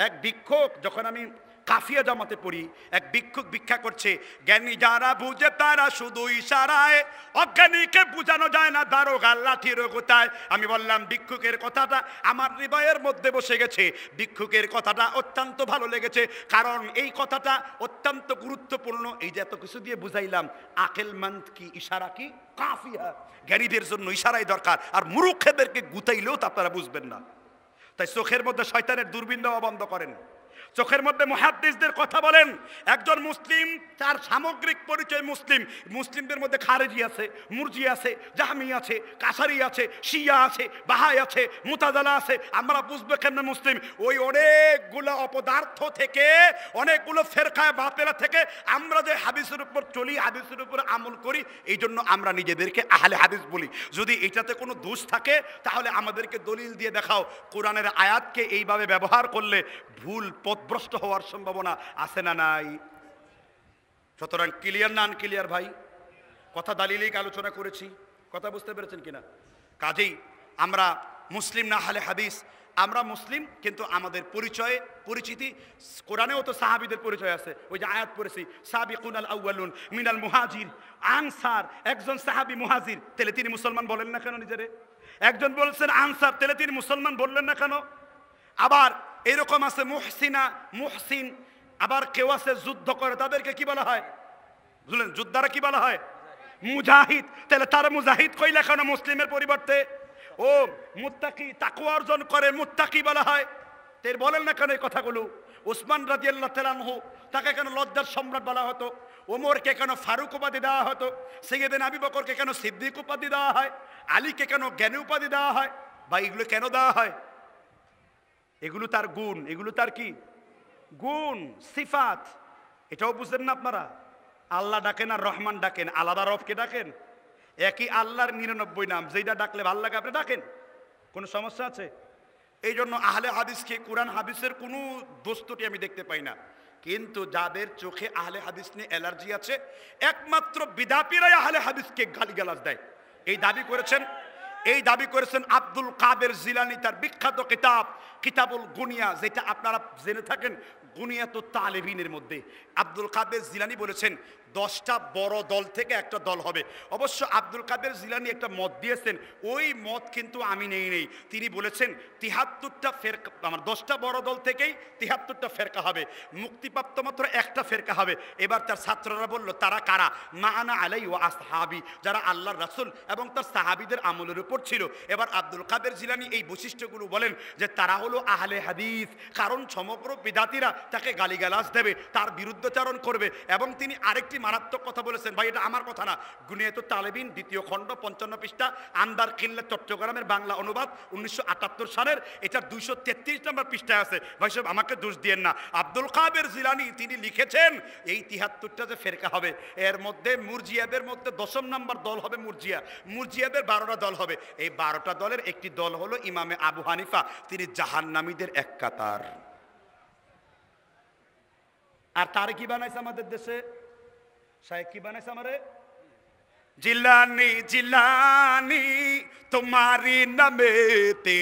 এক ভিক্ষুক, যখন আমি কাফিয়া জামাতে পড়ি, এক ভিক্ষুক ভিক্ষা করছে, জ্ঞানী যারা বুঝে তারা শুধু ইশারায়, অজ্ঞানীকে বোঝানো যায় না দারোগার লাঠির গোতায়। আমি বললাম ভিক্ষুকের কথাটা আমার হৃদয়ের মধ্যে বসে গেছে, ভিক্ষুকের কথাটা অত্যন্ত ভালো লেগেছে, কারণ এই কথাটা অত্যন্ত গুরুত্বপূর্ণ। এই যে এত কিছু দিয়ে বুঝাইলাম, আকেলমন্দ কি ইশারা কি কাফিয়া, জ্ঞানীদের জন্য ইশারাই দরকার, আর মূর্খদেরকে গুতাইলেও তা আপনারা বুঝবেন না। তাই চোখের মধ্যে শয়তানের দূরবীন দেওয়া বন্ধ করেন, চোখের মধ্যে মুহাদ্দিসদের কথা বলেন। একজন মুসলিম তার সামগ্রিক পরিচয় মুসলিম। মুসলিমদের মধ্যে খারেজি আছে, মুরজি আছে, জাহমি আছে, কাসারি আছে, শিয়া আছে, বাহাই আছে, মুতাজালা আছে। আমরা বুঝবো কেন মুসলিম? ওই অনেকগুলো অপদার্থ থেকে, অনেকগুলো ফেরকায় বাতেলা থেকে আমরা যে হাদিসের উপর চলি, হাদিসের উপর আমল করি, এই জন্য আমরা নিজেদেরকে আহলে হাদিস বলি। যদি এটাতে কোনো দোষ থাকে তাহলে আমাদেরকে দলিল দিয়ে দেখাও। কোরআনের আয়াতকে এইভাবে ব্যবহার করলে ভুল পথভ্রষ্ট হওয়ার সম্ভাবনা আছে না নাই? সুতরাং ক্লিয়ার না আনক্লিয়ার ভাই? কথা দালিলিক আলোচনা করেছি, কথা বুঝতে পেরেছেন কিনা? কাজেই আমরা মুসলিম না আহলে হাদিস, আমরা মুসলিম, কিন্তু আমাদের পরিচয়ে পরিচিতি কোরআনেও তো সাহাবীদের পরিচয় আছে। ওই যে আয়াত পড়েছি, সাবিকুনাল আউয়ালুন মিনাল মুহাজির আনসার, একজন সাহাবী মুহাজির, তাহলে তিনি মুসলমান বলেন না কেন নিজেরে? একজন বলছেন আনসার, তাহলে তিনি মুসলমান বললেন না কেন? আবার এরকম আছে মুহসিনা, মুহসিন। আবার কেউ আছে যুদ্ধ করে, তাদেরকে কি বলা হয়? বুঝলেন, যোদ্ধারা কি বলা হয়? মুজাহিদ। তাহলে তারা মুজাহিদ কইলে কেন মুসলিমের পরিবর্তে? ও মুত্তাকি, তাকওয়া অর্জন করে, মুত্তাকি বলা হয়। এর বলেন না কেন এই কথাগুলো? উসমান রাদিয়াল্লাহু তাআলা আনহু, তাকে কেন লজ্জার সম্রাট বলা হতো? ওমরকে কেন ফারুক উপাধি দেওয়া হতো? সাইয়েদনা আবু বকরকে কেন সিদ্দিক উপাধি দেওয়া হয়? আলীকে কেন জ্ঞানী উপাধি দেওয়া হয়? বা এগুলো কেন দেওয়া হয়? এগুলো তার গুণ, এগুলো তার কি গুণ, সিফাত। এটাও বুঝলেন না আপনারা? আল্লাহ ডাকেন আর রহমান ডাকেন, আলাদা রবকে ডাকেন? একই আল্লাহর 99 নাম, যেটা ডাকলে ভালো লাগে আপনি ডাকেন, কোনো সমস্যা আছে? এই জন্য আহলে হাদিসকে, কোরআন হাদিসের কোনো দোস্তটি আমি দেখতে পাই না। কিন্তু যাদের চোখে আহলে হাদিস নিয়ে অ্যালার্জি আছে, একমাত্র বিদাতিরাই আহলে হাদিসকে গালিগালাজ দেয়। এই দাবি করেছেন আব্দুল কাদের জিলানী, তার বিখ্যাত কিতাব কিতাবুল গুনিয়া, যেটা আপনারা জেনে থাকেন গুনিয়াতুত তালিবিনের মধ্যে। আব্দুল কাদের জিলানী বলেছেন 10টা বড় দল থেকে একটা দল হবে। অবশ্য আব্দুল কাদের জিলানী একটা মত দিয়েছেন, ওই মত কিন্তু আমি নেই। তিনি বলেছেন 73টা ফেরকা, আমার 10টা বড় দল থেকেই 73টা ফেরকা হবে, মুক্তিপ্রাপ্ত মাত্র একটা ফেরকা হবে। এবার তার ছাত্ররা বলল, তারা কারা? মাআনা আলাই ওয়া আসহাবি, যারা আল্লাহর রাসূল এবং তার সাহাবীদের আমলের উপর ছিল। এবার আব্দুল কাদের জিলানী এই বৈশিষ্ট্যগুলো বলেন যে তারা হলো আহলে হাদিস, কারণ সমগ্র বিদাতিরা তাকে গালিগালাজ দেবে, তার বিরুদ্ধাচরণ করবে। এবং তিনি আরেকটি মারাত্মক কথা বলেছেন, ভাই এটা আমার কথা না, গুনিয়াতুত তালিবিন 2য় খণ্ড 55 পৃষ্ঠা, আন্দার কিল্লা চট্টগ্রামের বাংলা অনুবাদ 1978 সালের, এটা 233 নম্বর পৃষ্ঠায় আছে। ভাই সাহেব আমাকে দোষ দিয়েন না, আব্দুল কাদের জিলানী তিনি লিখেছেন এই 73টা যে ফেরকা হবে, এর মধ্যে মুরজিয়াদের মধ্যে 10ম নম্বর দল হবে মুরজিয়াদের 12টা দল হবে। এই 12টা দলের একটি দল হলো ইমামে আবু হানিফা, তিনি জাহান্নামীদের এক কাতার। আর তারে কি বানাইছে আমাদের দেশে? শায়েখ কি বানাইছে আমারে? জিলানি জিলানি তোমারি নামেতে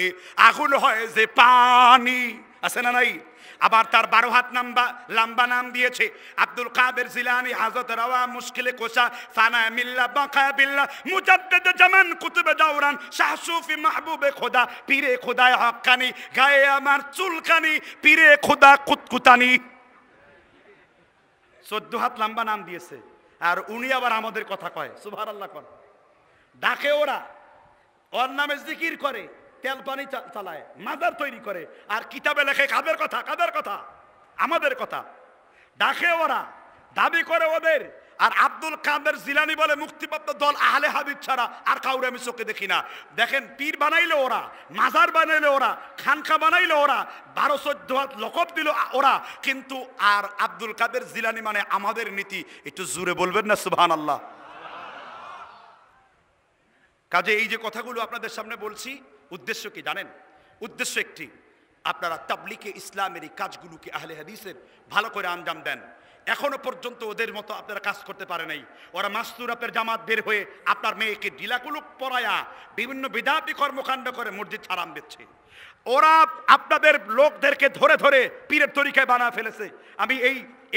আগুন হয় যে পানি, আছে না নাই? আবার তার 12 হাত লম্বা নাম দিয়েছে আব্দুল কাদের জিলানি, হাজরত রওয়া, মুশকিলে কোশা, ফানা মিল্লা, বাকা বিল্লাহ, মুজাদ্দিদ জামান, কুতুবে দাওরান, শাহ সুফি, মাহবুবে খোদা, পীরে খোদায় হক্কানি, গায়ে আমার চুলকানি, পীরে খোদা কুতকুতানি। 14 হাত লম্বা নাম দিয়েছে। আর উনি আবার আমাদের কথা কয়, সুবহানাল্লাহ কর, ডাকে ওরা, ওর নামে জিকির করে, তেল পানি চালায়, মাজার তৈরি করে, আর কিতাবে লেখে কাদের কথা? কাদের কথা? আমাদের কথা। ডাকে ওরা, দাবি করে ওদের। আর আব্দুল কাদের জিলানি বলে মুক্তিপদ্ম দল আহলে হাদিস ছাড়া আর কাউরে আমি চোখে দেখি না। দেখেন, পীর বানাইলে ওরা, মাজার বানাইলে ওরা, খানকা বানাইলে ওরা, 12-14 হাত লকব দিল ওরা, কিন্তু আর আব্দুল কাদের জিলানি মানে আমাদের নীতি। একটু জোরে বলবেন না সুবহানাল্লাহ? কাজে এই যে কথাগুলো আপনাদের সামনে বলছি, উদ্দেশ্য কি জানেন? উদ্দেশ্য একটি, আপনারা তাবলীগে ইসলামের এই কাজগুলোকে আহলে হাদিসের ভালো করে আঞ্জাম দেন। এখনো পর্যন্ত ওদের মতো আপনারা কাজ করতে পারে নাই। ওরা মাস্তুরাতের জামাত বের হয়ে আপনার মেয়েকে ডিলাকুলুক পরায়া বিভিন্ন বিদাতি কর্মকাণ্ড করে মসজিদ হারাম দিচ্ছে। ওরা আপনাদের লোকদেরকে ধরে ধরে পীরের তরিকায় বানা ফেলেছে। আমি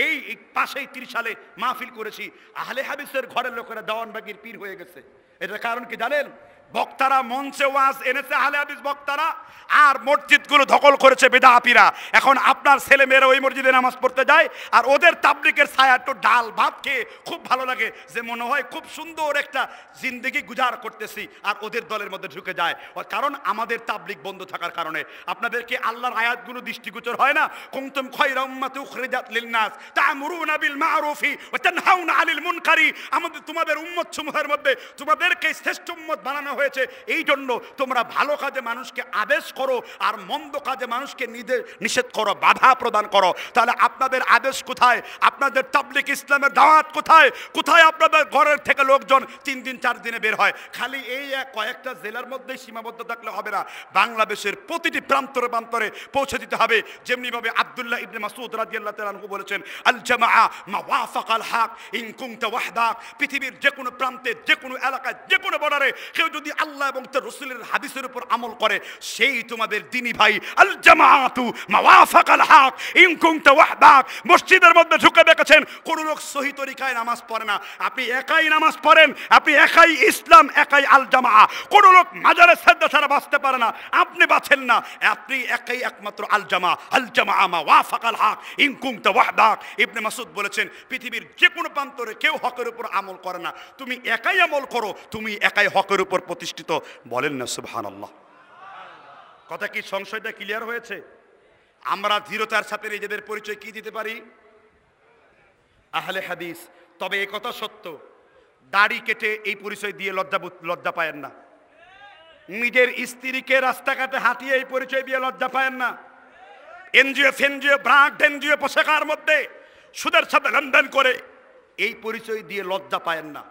এই পাশেই 30 সালে মাহফিল করেছি, আহলে হাদিসের ঘরের লোকেরা দেওয়ানবাগির পীর হয়ে গেছে। এটার কারণ কি জানেন? বক্তারা মঞ্চে ওয়াজ এনেছে আহলে হাদিস বক্তারা, আর মসজিদগুলো দখল করেছে বিদআতীরা। এখন আপনার ছেলে মেয়েরা ওই মসজিদে নামাজ পড়তে যায়, আর ওদের তাবলীগের ছায়া একটু ডাল ভাত খেয়ে খুব ভালো লাগে, যে মনে হয় খুব সুন্দর একটা জিন্দেগি গুজার করতেছি, আর ওদের দলের মধ্যে ঢুকে যায়। ওর কারণ আমাদের তাবলীগ বন্ধ থাকার কারণে। আপনাদেরকে আল্লাহর আয়াতগুলো দৃষ্টিগোচর হয় না? কুনতুম খায়রা উম্মাতিন উখরিজাত লিন-নাস তা'মুরুনা বিল মা'রুফি ওয়া তানহাউনা আনিল মুনকারি। আমাদের তোমাদের উম্মত সমূহের মধ্যে তোমাদেরকে শ্রেষ্ঠ উম্মত বানানো হয়েছে এই জন্য তোমরা ভালো কাজে মানুষকে আদেশ করো, আর মন্দ কাজে মানুষকে নিষেধ করো, বাধা প্রদান করো। তাহলে আপনাদের আদেশ কোথায়? আপনাদের তাবলীগ ইসলামের দাওয়াত কোথায়? কোথায় আপনাদের ঘরের থেকে লোকজন 3 দিন 4 দিনে বের হয়? খালি এই কয়েকটা জেলার মধ্যেই সীমাবদ্ধ থাকলে হবে না, বাংলাদেশের প্রতিটি প্রান্তরে প্রান্তরে পৌঁছে দিতে হবে। যেমনিভাবে আব্দুল্লাহ ইবনে মাসউদ রাদিয়াল্লাহু তাআলা আনহু বলেছেন, আল জামাআ মা ওয়াফাকাল হক ইন কুনতা ওয়াহদাক। পৃথিবীর যে কোনো প্রান্তে, যে কোনো এলাকায়, যে কোনো বর্ডারে কেউ যদি আল্লাহ এবং তার রাসূলের হাদিসের উপর আমল করে, সেই তোমাদের দ্বীনি ভাই। আল জামাআতু মা ওয়াফাকাল হক ইন কুনতা ওয়াহদাক। মসজিদের মধ্যে ঢুকে দেখেছেন কোন লোক সহি তরিকায় নামাজ পড়ে না, আপনি একাই নামাজ পড়েন, আপনি একাই ইসলাম, একাই আল জামাআ। কোন লোক মাজারে সাজদা ছাড়া বাঁচতে পারে না, আপনি বাঁচেন না, আপনি একাই একমাত্র আল জামা। আল জামাআ মা ওয়াফাকাল হক ইন কুনতা ওয়াহদাক। ইবনে মাসউদ বলেছেন, পৃথিবীর যে কোনো প্রান্তরে কেউ হকের উপর আমল করে না, তুমি একাই আমল করো, তুমি একাই হকের উপর প্রতিষ্ঠিত। বলেন না সুবহানাল্লাহ? কথা কি সংশয়টা ক্লিয়ার হয়েছে? আমরা দৃঢ়তার সাথে নিজেদের পরিচয় কি দিতে পারি? আহলে হাদিস। তবে এই কথা সত্য, দাড়ি কেটে এই পরিচয় দিয়ে লজ্জা পায়েন না। নিজের স্ত্রীকে রাস্তাঘাটে হাঁটিয়ে এই পরিচয় দিয়ে লজ্জা পায়েন না। এনজিও ফেনজিও ব্রাক ডেনজিও পোশাকার মধ্যে সুদের সাথে লেনদেন করে এই পরিচয় দিয়ে লজ্জা পায়েন না।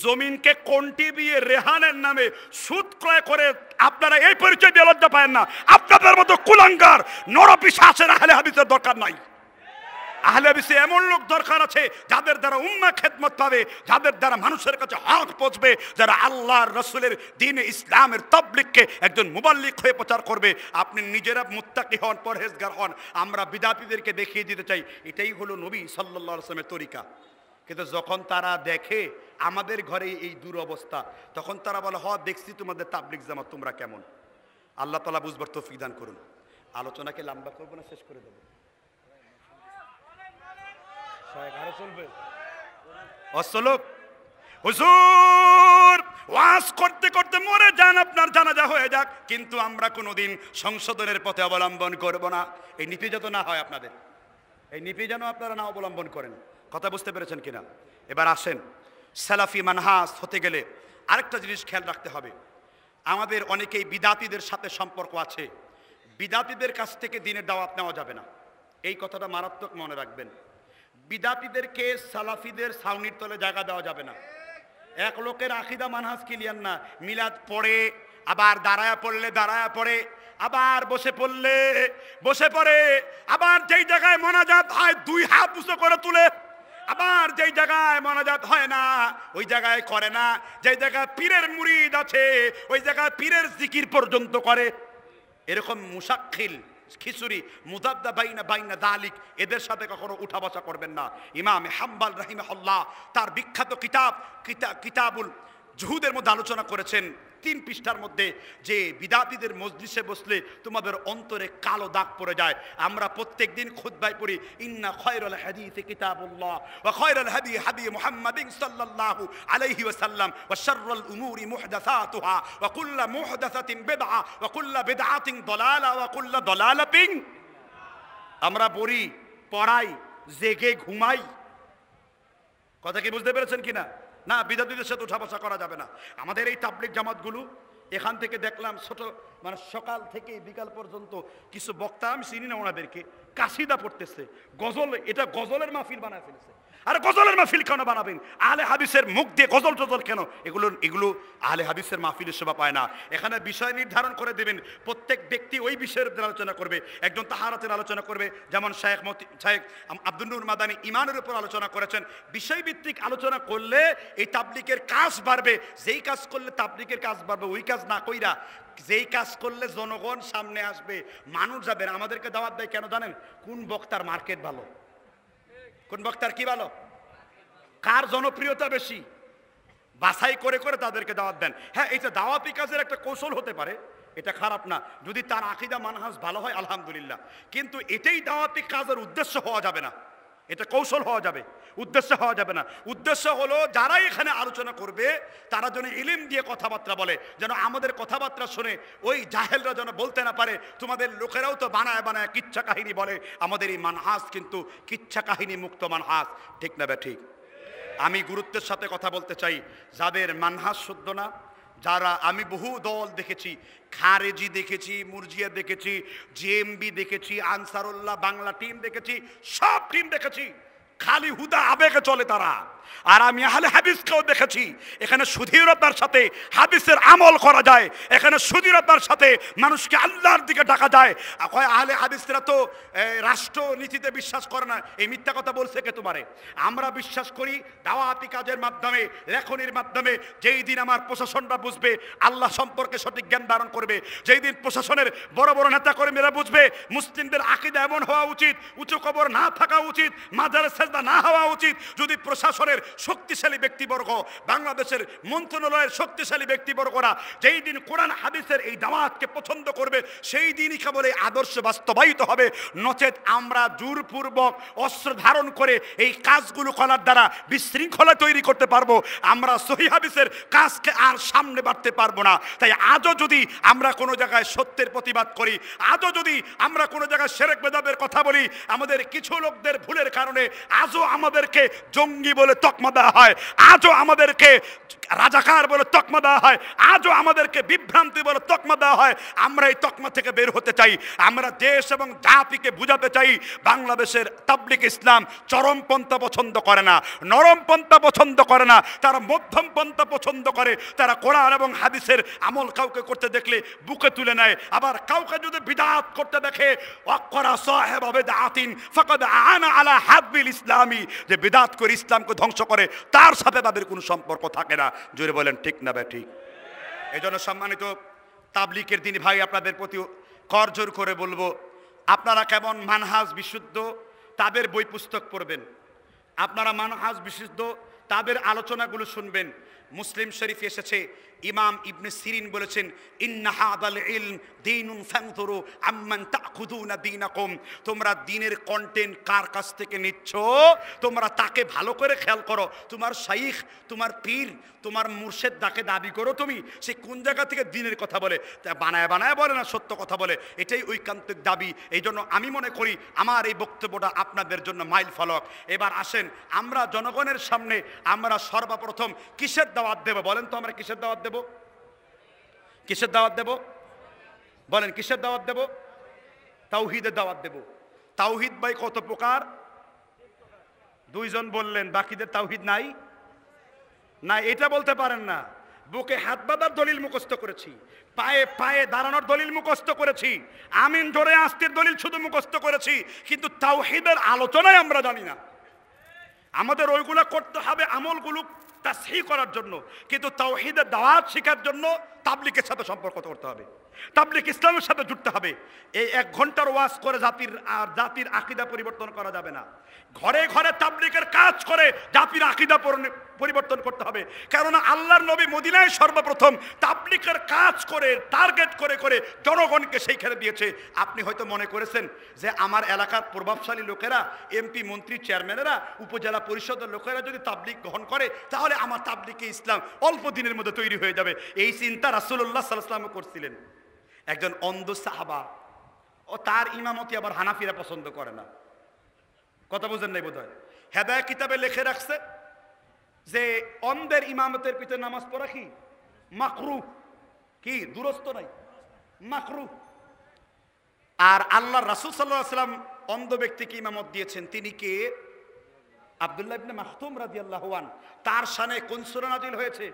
জমিনকে কোনটি দিয়ে রেহানের নামে সুদ ক্রয় করে আপনারা এই পরিচয় দিয়ে লজ্জা পায়েন না। আপনাদের মতো কুলাঙ্গার নরপিশাচের আহলে হাদিসের দরকার নাই। আহলে হাদিসে এমন লোক দরকার আছে যাদের দ্বারা উম্মাহ খেদমত পাবে, যাদের দ্বারা মানুষের কাছে হক পৌঁছবে, যারা আল্লাহর রাসূলের দ্বীন ইসলামের তাবলীগকে একজন মুবাল্লিগ হয়ে প্রচার করবে। আপনি নিজেরা মুত্তাকি হন, পরহেজগার হন। আমরা বিদআতীদেরকে দেখিয়ে দিতে চাই এটাই হলো নবী সাল্লাল্লাহু আলাইহি ওয়াসাল্লামের তরিকা। কিন্তু যখন তারা দেখে আমাদের ঘরে এই দুরবস্থা, তখন তারা বলে, হ দেখছি তোমাদের তাবলীগ জামাত, তোমরা কেমন। আল্লাহ তাআলা বুঝবার তৌফিক দান করুন। আলোচনাকে লম্বা করব না, শেষ করে দেব। হুজুর ওয়াজ করতে করতে মরে যান, আপনার জানাজা হয়ে যাক, কিন্তু আমরা কোনোদিন সংশোধনের পথে অবলম্বন করব না। এই নীতি যত না হয় আপনাদের, এই নীতি যেন আপনারা না অবলম্বন করেন। কথা বুঝতে পেরেছেন কিনা? এবার আসেন, সালাফি মানহাজ হতে গেলে আরেকটা জিনিস খেয়াল রাখতে হবে। আমাদের অনেকেই বিদাতীদের সাথে সম্পর্ক আছে, বিদাতীদের কাছ থেকে দ্বীনের দাওয়াত নেওয়া যাবে না। এই কথাটা মারাত্মক মনে রাখবেন। বিদাতীদেরকে সালাফিদের ছাউনির তলে জায়গা দেওয়া যাবে না। এক লোকের আকীদা মানহাজ ক্লিয়ার না, মিলাদ পড়ে, আবার দাঁড়ায়া পড়লে দাঁড়ায়া পড়ে, আবার বসে পড়লে বসে পড়ে, আবার যেই জায়গায় মোনাজাত হয় 2 হাত উঁচু করে তুলে, আবার যেই জায়গায় মোনাজাত হয় না ওই জায়গায় করে না, যেই জায়গায় পীরের মুরিদ আছে ওই জায়গায় পীরের জিকির পর্যন্ত করে। এরকম মুশাক্কিল খিচুড়ি মুদাদ্দা বাইনা বাইনা দালিক এদের সাথে কখনো উঠা বসা করবেন না। ইমাম হাম্বাল রাহিমাহুল্লাহ তার বিখ্যাত কিতাবুল জুহুদের মধ্যে আলোচনা করেছেন 3 পৃষ্ঠার মধ্যে যে বিদাতীদের মজলিসে বসলে তোমাদের অন্তরে কালো দাগ পড়ে যায়। আমরা প্রত্যেকদিন খুতবায় পড়ি ইন্না খায়রাল হাদিসি কিতাবুল্লাহ ওয়া খায়রাল হাদি হাদি মুহাম্মাদিন সাল্লাল্লাহু আলাইহি ওয়াসাল্লাম ওয়া শাররাল উমুরি মুহদাসাতুহা ওয়া কুল্লু মুহদাসাতিন বিদআ ওয়া কুল্লু বিদআতিন দালালা ওয়া কুল্লু দালালাতিন। আমরা পড়ি, পড়াই, জেগে ঘুমাই। কথা কি বুঝতে পেরেছেন কিনা? না, বিদাতীদের সাথে উঠা বসা করা যাবে না। আমাদের এই তাবলিগ জামাতগুলো এখান থেকে দেখলাম ছোট মানে সকাল থেকে বিকাল পর্যন্ত কিছু বক্তা, আমি চিনি না ওনাদেরকে, কাসিদা পড়তেছে, গজল, এটা গজলের মাহফিল বানায় ফেলেছে। আর গজলের মাহফিল কেন বানাবেন? আহলে হাদিসের মুখ দিয়ে গজল টজল কেন? এগুলো আহলে হাদিসের মাহফিলের শোভা পায় না। এখানে বিষয় নির্ধারণ করে দেবেন, প্রত্যেক ব্যক্তি ওই বিষয়ের উপর আলোচনা করবে। একজন তাহারাতের আলোচনা করবে, যেমন শেখ আব্দুল নূর মাদানী ইমানের উপর আলোচনা করেছেন। বিষয়ভিত্তিক আলোচনা করলে এই তাবলিগের কাজ বাড়বে। যেই কাজ করলে তাবলিগের কাজ বাড়বে ওই কাজ না কইরা যেই কাজ করলে জনগণ সামনে আসবে, মানুষ যাবে। আমাদেরকে দাওয়াত দেয় কেন জানেন? কোন বক্তার মার্কেট ভালো, কোন বক্তার কি ভালো, কার জনপ্রিয়তা বেশি, বাছাই করে করে তাদেরকে দাওয়াত দেন। হ্যাঁ, এটা দাওয়াতি কাজের একটা কৌশল হতে পারে, এটা খারাপ না। যদি তার আকীদা মানহাজ ভালো হয় আলহামদুলিল্লাহ, কিন্তু এটাই দাওয়াতি কাজের উদ্দেশ্য হওয়া যাবে না। এটা কৌশল হওয়া যাবে, উদ্দেশ্য হওয়া যাবে না। উদ্দেশ্য হলো যারা এখানে আলোচনা করবে তারা যেন ইলম দিয়ে কথাবার্তা বলে, যেন আমাদের কথাবার্তা শুনে ওই জাহেলরা যেন বলতে না পারে তোমাদের লোকেরাও তো বানায় বানায় কিচ্ছা কাহিনী বলে। আমাদের এই মানহাজ কিন্তু কিচ্ছা কাহিনী মুক্ত মানহাজ, ঠিক না বে ঠিক? আমি গুরুত্বের সাথে কথা বলতে চাই, যাদের মানহাজ শুদ্ধ না, যারা, আমি বহু দল দেখেছি, খারেজি দেখেছি, মুরজিয়া দেখেছি, জেএমবি দেখেছি, আনসারুল্লাহ বাংলা টিম দেখেছি, সব টিম দেখেছি, খালি হুদা আবেগে চলে তারা। আর আমি আহলে হাদিসকেও দেখেছি, এখানে সুধীরতার সাথে হাদিসের আমল করা যায়, এখানে সুধীরতার সাথে মানুষকে আল্লাহর দিকে ডাকা যায়। আহলে হাদিসরা তো রাষ্ট্রনীতিতে বিশ্বাস করে না, এই মিথ্যা কথা বলছে কে তোমারে? আমরা বিশ্বাস করি দাওয়াতি কাজের মাধ্যমে, লেখনির মাধ্যমে। যেই দিন আমার প্রশাসনটা বুঝবে আল্লাহ সম্পর্কে সঠিক জ্ঞান ধারণ করবে, যেই দিন প্রশাসনের বড় বড় নেতা কর্মীরা বুঝবে মুসলিমদের আকীদা এমন হওয়া উচিত, উঁচু কবর না থাকা উচিত, মাজারে সেজদা না হওয়া উচিত, যদি প্রশাসনের শক্তিশালী ব্যক্তিবর্গ, বাংলাদেশের মন্ত্রণালয়ের শক্তিশালী ব্যক্তিবর্গরা যেই দিন কোরআন হাদিসের এই দাওয়াতকে পছন্দ করবে, সেই দিনই কেবল এই আদর্শ বাস্তবায়িত হবে। নচেত আমরা জোরপূর্বক অস্ত্র ধারণ করে এই কাজগুলো করার দ্বারা বিশৃঙ্খলা তৈরি করতে পারবো, আমরা সহিহ হাদিসের কাজকে আর সামনে বাড়তে পারবো না। তাই আজও যদি আমরা কোনো জায়গায় সত্যের প্রতিবাদ করি, আজও যদি আমরা কোনো জায়গায় শিরক বিদআতের কথা বলি, আমাদের কিছু লোকদের ভুলের কারণে আজও আমাদেরকে জঙ্গি বলে তকমা দেওয়া হয়, আজও আমাদেরকে রাজাকার বলে তকমা দেওয়া হয়, আজও আমাদেরকে বিভ্রান্তি বলে তকমা দেওয়া হয়। আমরা এই তকমা থেকে বের হতে চাই। আমরা দেশ এবং জাতিকে বুঝাতে চাই বাংলাদেশের তাবলিগ ইসলাম চরমপন্থা পছন্দ করে না, নরমপন্থা পছন্দ করে না, তারা মধ্যম পন্থা পছন্দ করে। তারা কোরআন এবং হাদিসের আমল কাউকে করতে দেখলে বুকে তুলে নেয়, আবার কাউকে যদি বিদআত করতে দেখে ওয়াক্কারা সাহিবা বিদআতিন ফাকাদ আনা আলা হাদবিল ইসলামী, যে বিদআত করে ইসলামকে ধ্বংস করে তার সাথে তাদের কোনো সম্পর্ক থাকে না। জোরে বলেন ঠিক না ভাই? ঠিক। এজন্য সম্মানিত তাবলিগের দিনী ভাই, আপনাদের প্রতি করজোর করে বলবো, আপনারা কেমন মানহাজ বিশুদ্ধ তাদের বই পুস্তক পড়বেন, আপনারা মানহাজ বিশুদ্ধ তাদের আলোচনাগুলো শুনবেন। মুসলিম শরীফে এসেছে, ইমাম ইবনে সিরিন বলেছেন, ইন্না হাদাল ইলম দীনুন ফানজুরু আম্মান তাখুযুনা দীনাকুম। তোমরা দ্বীনের কন্টেন্ট কার কাছ থেকে নিচ্ছ তোমরা তাকে ভালো করে খেয়াল করো। তোমার শাইখ, তোমার পীর, তোমার মুর্শিদ যাকে দাবি করো তুমি, সে কোন জায়গা থেকে দ্বীনের কথা বলে? বানায় বানায় বলে না, সত্য কথা বলে, এটাই ঐকান্তিক দাবি। এই জন্য আমি মনে করি আমার এই বক্তব্যটা আপনাদের জন্য মাইল ফলক। এবার আসেন আমরা জনগণের সামনে আমরা সর্বপ্রথম কিসের দাওয়াত দেব? বলেন তো, আমরা কিসের দাওয়াত দেব? কিসের দাওয়াত দেব? বলেন কিসের দাওয়াত দেব? তাওহীদের দাওয়াত দেব। তাওহীদ ভাই কত প্রকার? দুইজন বললেন, বাকিদের তাওহীদ নাই। না, এটা বলতে পারেন না। বুকে হাত বাঁধার দলিল মুখস্থ করেছি, পায়ে পায়ে দাঁড়ানোর দলিল মুখস্থ করেছি, আমিন ধরে আসতের দলিল শুধু মুখস্থ করেছি, কিন্তু তাওহীদের আলোচনায় আমরা জানি না। আমাদের ওইগুলো করতে হবে আমলগুলো তাসহিহ করার জন্য, কিন্তু তাওহীদের দাওয়াত শেখার জন্য তাবলীগের সাথে সম্পর্ক করতে হবে, তাবলীগ ইসলামের সাথে জুড়তে হবে। এই 1 ঘন্টার ওয়াজ করে জাতির আকীদা পরিবর্তন করা যাবে না। ঘরে ঘরে তাবলীগের কাজ করে জাতির আকীদা পরিবর্তন করতে হবে। কেননা আল্লাহর নবী মদিনায় সর্বপ্রথম তাবলীগের কাজ করে টার্গেট করে করে জনগণকে সেইখানে দিয়েছে। আপনি হয়তো মনে করেছেন যে আমার এলাকার প্রভাবশালী লোকেরা, এমপি মন্ত্রী চেয়ারম্যানেরা, উপজেলা পরিষদের লোকেরা যদি তাবলীগ গ্রহণ করে তাহলে আমার তাবলীগে ইসলাম অল্প দিনের মধ্যে তৈরি হয়ে যাবে। এই চিন্তা রাসূলুল্লাহ সাল্লাল্লাহু আলাইহি ওয়াসাল্লাম করছিলেন। একজন অন্ধ সাহাবা, ও তার ইমামতি আবার হানাফিরা পছন্দ করে না। কথা বুঝেন নাই বোধহয়। হেদায়া কিতাবে লিখে রাখছে যে অন্ধের ইমামতের পিছনে নামাজ পড়া কি মাকরুহ, কি দুরস্ত নাই, মাকরুহ। আর আল্লাহর রাসূল সাল্লাল্লাহু আলাইহি ওয়াসাল্লাম অন্ধ ব্যক্তিকে ইমামত দিয়েছেন। তিনি কে? আব্দুল্লাহ ইবনে মাখতুম রাদিয়াল্লাহু আনহু। তার শানে কোন সূরা নাজিল হয়েছে?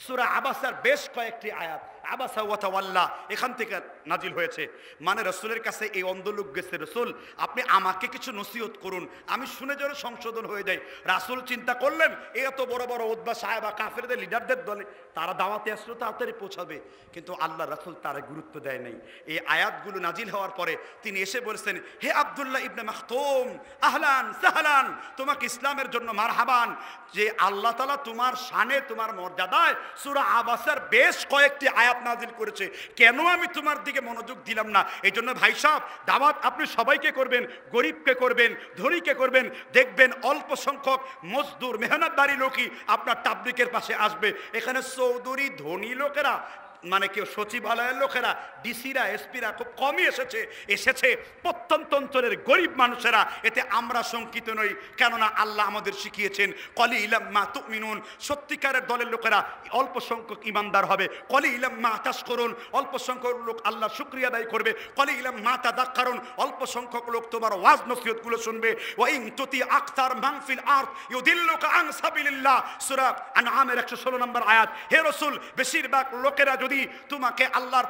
সূরা আবাসার বেশ কয়েকটি আয়াত, আবাসা ওয়া তাওয়াল্লা, এখান থেকে নাজিল হয়েছে। মানে রাসূলের কাছে এই অন্ধ লোক গেছে, রাসূল আপনি আমাকে কিছু নসিহত করুন, আমি শুনে যেন সংশোধন হয়ে যায়। রাসূল চিন্তা করলেন এত বড় বড় উতবা সাহেবা কাফেরদের লিডারদের দলে তারা দাওয়াতে আসলে তাড়াতাড়ি পৌঁছাবে, কিন্তু আল্লাহ রাসূল তারা গুরুত্ব দেয় নাই। এই আয়াতগুলো নাজিল হওয়ার পরে তিনি এসে বলেছেন, হে আব্দুল্লাহ ইবনে মাখতুম, আহলান সাহলান, তোমাকে ইসলামের জন্য মারহাবান। যে আল্লাহ তাআলা তোমার শানে, তোমার মর্যাদায় সূরা আবাসার বেশ কয়েকটি আয়াত নাজিল করেছে, কেন আমি তোমার দিকে মনোযোগ দিলাম না? এই জন্য ভাই সাহেব, দাওয়াত আপনি সবাইকে করবেন, গরিবকে করবেন, ধনীকে করবেন, দেখবেন অল্প সংখ্যক মজদুর মেহনতদারি লোকই আপনার তাবলীগের পাশে আসবে। এখানে চৌধুরী ধনী লোকেরা, মানে কেউ সচিবালয়ের লোকেরা, ডিসিরা, এসপিরা খুব কমই এসেছে প্রত্যন্ত অঞ্চলের গরিব মানুষেরা। এতে আমরা শঙ্কিত নই, কেননা আল্লাহ আমাদের শিখিয়েছেন কলিলাম মা তুমিনুন, সত্যিকারের দলের লোকেরা অল্প সংখ্যক ইমানদার হবে। কলিলাম মা তাশকুরুন, অল্প সংখ্যক লোক আল্লাহ শুকরিয়া আদায় করবে। কলিলাম মা তাযাক্কারুন, অল্প সংখ্যক লোক তোমার ওয়াজ নসিহতগুলো শুনবে। ওয়া ইন তুতি আকতার মান ফিল আরদ ইউদিল্লুকা আন সাবিলিল্লাহ, সূরা আনআমের 116 নম্বর আয়াত। হে রাসূল, বেশিরভাগ লোকেরা যদি তোমাকে আল্লাহর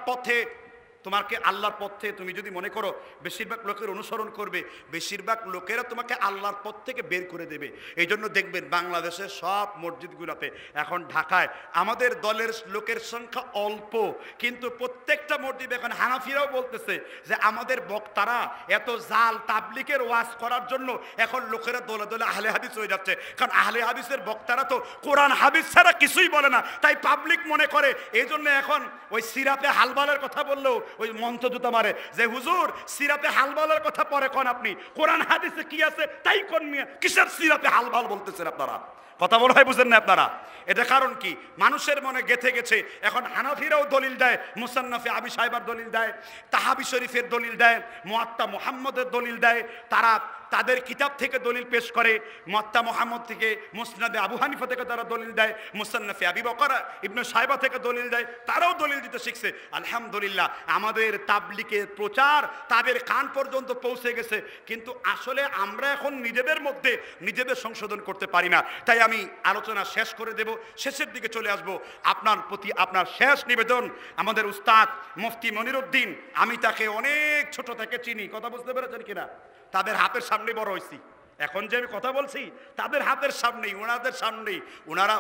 পথে তুমি যদি মনে করো বেশিরভাগ লোকের অনুসরণ করবে, বেশিরভাগ লোকেরা তোমাকে আল্লাহর পথ থেকে বের করে দেবে। এই জন্য দেখবেন বাংলাদেশের সব মসজিদগুলোতে, এখন ঢাকায় আমাদের দলের লোকের সংখ্যা অল্প, কিন্তু প্রত্যেকটা মসজিদ এখন হানাফিরাও বলতেছে যে আমাদের বক্তারা এত জাল তাবলীগের ওয়াজ করার জন্য এখন লোকেরা দলে দলে আহলে হাদিস হয়ে যাচ্ছে। কারণ আহলে হাদিসের বক্তারা তো কোরআন হাদিস ছাড়া কিছুই বলে না, তাই পাবলিক মনে করে। এই জন্য এখন ওই সিরাতে হালবালের কথা বললেও ওই মন্ত্র জুতা মারে যে হুজুর সিরাতে হালবালের কথা পরে কোন, আপনি কোরআন হাদিসে কি আছে তাই কোন, মিয়া কিসের সিরাতে হালবাল বলতেছেন আপনারা? কথা বলা হয় বুঝেন না আপনারা? এটা কারণ কি? মানুষের মনে গেথে গেছে। এখন হানাফিরাও দলিল দেয়, মুসান্নাফে আবি সাহেবার দলিল দেয়, তাহাবি শরীফের দলিল দেয়, মুয়াত্তা মুহাম্মদের দলিল দেয়। তারা তাদের কিতাব থেকে দলিল পেশ করে, মুয়াত্তা মুহাম্মদ থেকে, মুসনাদে আবু হানিফা থেকে তারা দলিল দেয়, মুসান্নাফে আবি বকর ইবনে সাইবা থেকে দলিল দেয়। তারাও দলিল দিতে শিখছে। আলহামদুলিল্লাহ, আমাদের তাবলীগের প্রচার তাদের কান পর্যন্ত পৌঁছে গেছে, কিন্তু আসলে আমরা এখন নিজেদের মধ্যে নিজেদের সংশোধন করতে পারি না। তাই আমি আলোচনা শেষ করে দেব, শেষের দিকে চলে আসব। আপনার প্রতি আপনার শেষ নিবেদন, আমাদের উস্তাদ মুফতি মনিরউদ্দিন, আমি তাকে অনেক ছোট থেকে চিনি, কথা বুঝতে পেরেছেন কিনা? তাদের হাতের সামনে বড় হয়েছি। এখন যে আমি কথা বলছি তাদের হাতের সামনেই,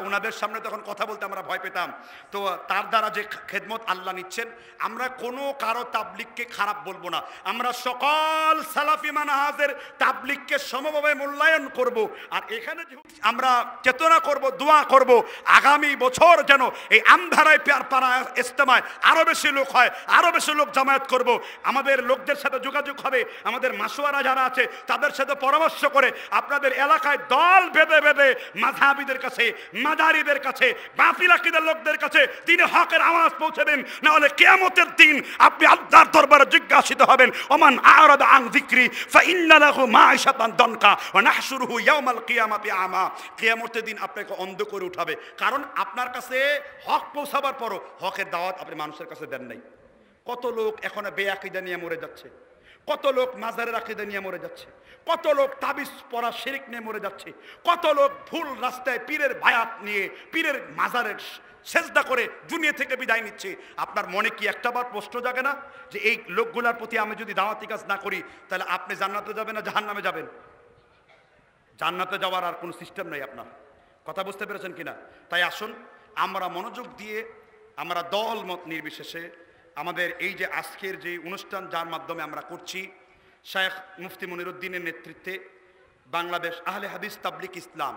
ওনাদের সামনে তখন কথা বলতে আমরা ভয় পেতাম। তো তার দ্বারা যে খেদমত আল্লাহ নিচ্ছেন, আমরা কোনো কারো তাবলীগকে খারাপ বলবো না। আমরা সকল সালাফি মানহাজের তাবলীগকে সমভাবে মূল্যায়ন করব। আর এখানে আমরা চেতনা করব, দোয়া করব আগামী বছর যেন এই আমধারায় পাড়া ইজতেমায় আরো বেশি লোক হয়, আরো বেশি লোক জামায়াত করব। আমাদের লোকদের সাথে যোগাযোগ হবে, আমাদের মাসওয়ারা যারা আছে তাদের সাথে পরামর্শ করে আপনাদের এলাকায় দল বেঁধে বেঁধে মাযহাবীদের কাছে, মাদারিদের কাছে, বাতিল আকীদার লোকদের কাছে তিনি হকের আওয়াজ পৌঁছে দেন। না হলে কিয়ামতের দিন আপনি আল্লাহর দরবারে জিজ্ঞাসিত হবেন, ওমান আরাদা আন যিকরি ফাইন্না লাহু মাঈশাতান দনকা ওয়া নাহশুরুহু ইয়াওমাল কিয়ামাতি আমা। কিয়ামতের দিন আপনাকে অন্ধ করে উঠাবে, কারণ আপনার কাছে হক পৌঁছাবার পরও হকের দাওয়াত আপনি মানুষের কাছে দেন নাই। কত লোক এখন বেয়াকিদা নিয়ে মরে যাচ্ছে, কত লোক মাজারের আকীদা নিয়ে মরে যাচ্ছে, কত লোক তাবিজ পরা শিরক নিয়ে মরে যাচ্ছে, কত লোক ভুল রাস্তায় পীরের বায়াত নিয়ে পীরের মাজারের সেজদা করে দুনিয়া থেকে বিদায় নিচ্ছে। আপনার মনে কি একটাবার প্রশ্ন জাগে না যে এই লোকগুলোর প্রতি আমি যদি দাওয়াতি কাজ না করি তাহলে আপনি জান্নাতে যাবেন না জাহান্নামে যাবেন? জান্নাতে যাওয়ার আর কোনো সিস্টেম নেই আপনার। কথা বুঝতে পেরেছেন কিনা? তাই আসুন আমরা মনোযোগ দিয়ে আমরা দল মত নির্বিশেষে আমাদের এই যে আজকের যে অনুষ্ঠান যার মাধ্যমে আমরা করছি, শেখ মুফতি মনিরুদ্দিনের নেতৃত্বে বাংলাদেশ আহলে হাদিস তাবলিগ ইসলাম,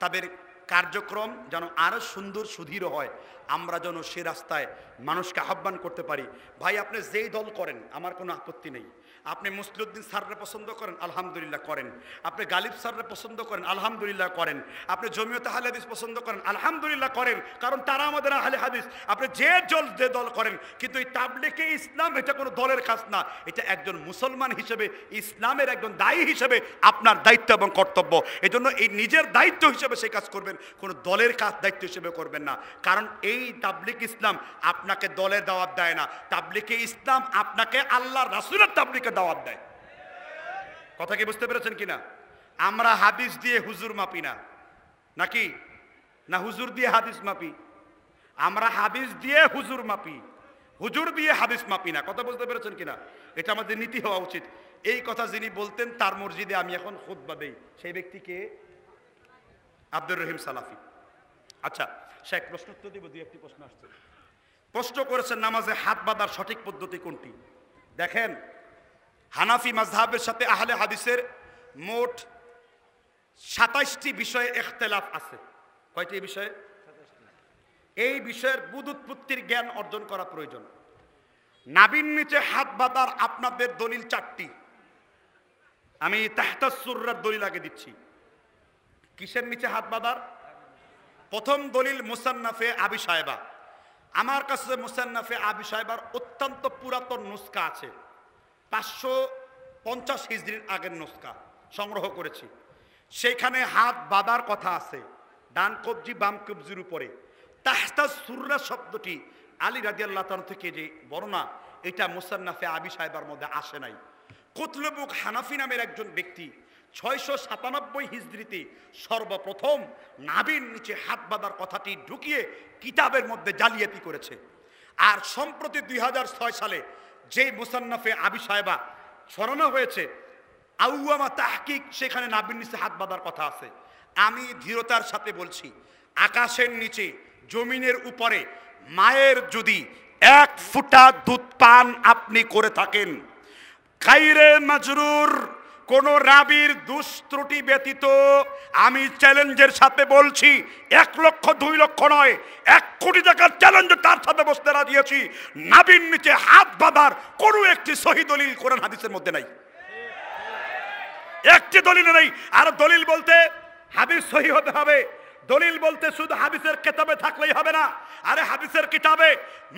তাদের কার্যক্রম যেন আরও সুন্দর সুদৃঢ় হয়, আমরা যেন সে রাস্তায় মানুষকে আহ্বান করতে পারি। ভাই আপনি যেই দল করেন আমার কোনো আপত্তি নেই। আপনি মুসলিউদ্দিন স্যাররে পছন্দ করেন, আলহামদুলিল্লাহ করেন। আপনি গালিব স্যাররে পছন্দ করেন, আলহামদুলিল্লাহ করেন। আপনি জমিয়তে আহলে হাদিস পছন্দ করেন, আলহামদুলিল্লাহ করেন, কারণ তারা আমাদের আহলে হাদিস। আপনি যে দল করেন, কিন্তু এই তাবলিগে ইসলাম এটা কোনো দলের কাজ না, এটা একজন মুসলমান হিসেবে ইসলামের একজন দায়ী হিসেবে আপনার দায়িত্ব এবং কর্তব্য। এজন্য এই নিজের দায়িত্ব হিসেবে সেই কাজ করবেন, কোনো দলের কাজ দায়িত্ব হিসেবে করবেন না। কারণ এই তাবলিগ ইসলাম আপনাকে দলের দাওয়াত দেয় না, তাবলিগে ইসলাম আপনাকে আল্লাহর রাসূলের তাবলিগে দাওয়াত দেয়। কথা কি বুঝতে পেরেছেন কিনা? আমরা হাদিস দিয়ে হুজুর মাপি না, নাকি না হুজুর দিয়ে হাদিস মাপি? আমরা হাদিস দিয়ে হুজুর মাপি, হুজুর দিয়ে হাদিস মাপি না। কথা বুঝতে পেরেছেন কিনা? এটা আমাদের নীতি হওয়া উচিত। এই কথা যিনি বলতেন তার মসজিদে আমি এখন খুতবা দেই, সেই ব্যক্তিকে আব্দুর রহিম সালাফি। আচ্ছা শেখ প্রশ্ন উত্তর দিব, দুই একটি প্রশ্ন আসছে। প্রশ্ন করেছেন নামাজে হাত বাঁধার সঠিক পদ্ধতি কোনটি? দেখেন, হানাফি মাযহাবের সাথে আহলে হাদিসের মোট 27টি বিষয়ে ইখতিলাফ আছে। কয়টি বিষয়ে? এই বিষয়ের বুদুৎপত্তির জ্ঞান অর্জন করা প্রয়োজন। নাভির নিচে হাত বাঁধার আপনাদের দলিল 4টি। আমি তাহতাস সুররার দলিল আগে দিচ্ছি। কিসের নিচে হাত বাঁধার? প্রথম দলিল মুসান্নাফে আবি সাহেবা। আমার কাছে মুসান্নাফে আবি সাহেবার অত্যন্ত পুরাতন নুসকা আছে, 550 হিজরির আগের নুসকা সংগ্রহ করেছি। সেইখানে হাত বাঁধার কথা আছে, ডান কবজি বাম কবজির উপরে। তাহতাস সুররা শব্দটি আলী রাদিয়াল্লাহু তাআলা থেকে যে বর্ণনা, এটা মুসান্নাফে আবি সাহেবার মধ্যে আসে নাই। কুতলুবুক হানাফি নামের একজন ব্যক্তি 697 হিজরিতে সর্বপ্রথম নাভির নিচে হাত বাঁধার কথাটি ঢুকিয়ে কিতাবের মধ্যে জালিয়াতি করেছে। আর সম্প্রতি 2006 সালে যে মুসান্নাফে আবি সাহেবা ছড়ানো হয়েছে আউয়ামা তাহকিক, সেখানে নাভির নিচে হাত বাঁধার কথা আছে। আমি দৃঢ়তার সাথে বলছি, আকাশের নিচে জমিনের উপরে মায়ের যদি 1 ফুটা দুধ পান আপনি করে থাকেন, গায়রে মাজরুর কোন রাবির দুষ্ত্রুটি ব্যতীত, আমি চ্যালেঞ্জের সাথে বলছি, 1 লক্ষ 2 লক্ষ নয়, 1 কোটি টাকার চ্যালেঞ্জ তার সাথে বসতে রাজি আছি, নাভির নিচে হাত বাঁধার কোনো একটি সহি দলিল কোরআন হাদিসের মধ্যে নাই, একটি দলিল নেই। আর দলিল বলতে হাদিস সহি হতে হবে, দলিল বলতে শুধু হাদিসের কিতাবে থাকলেই হবে না। আরে হাদিসের কিতাবে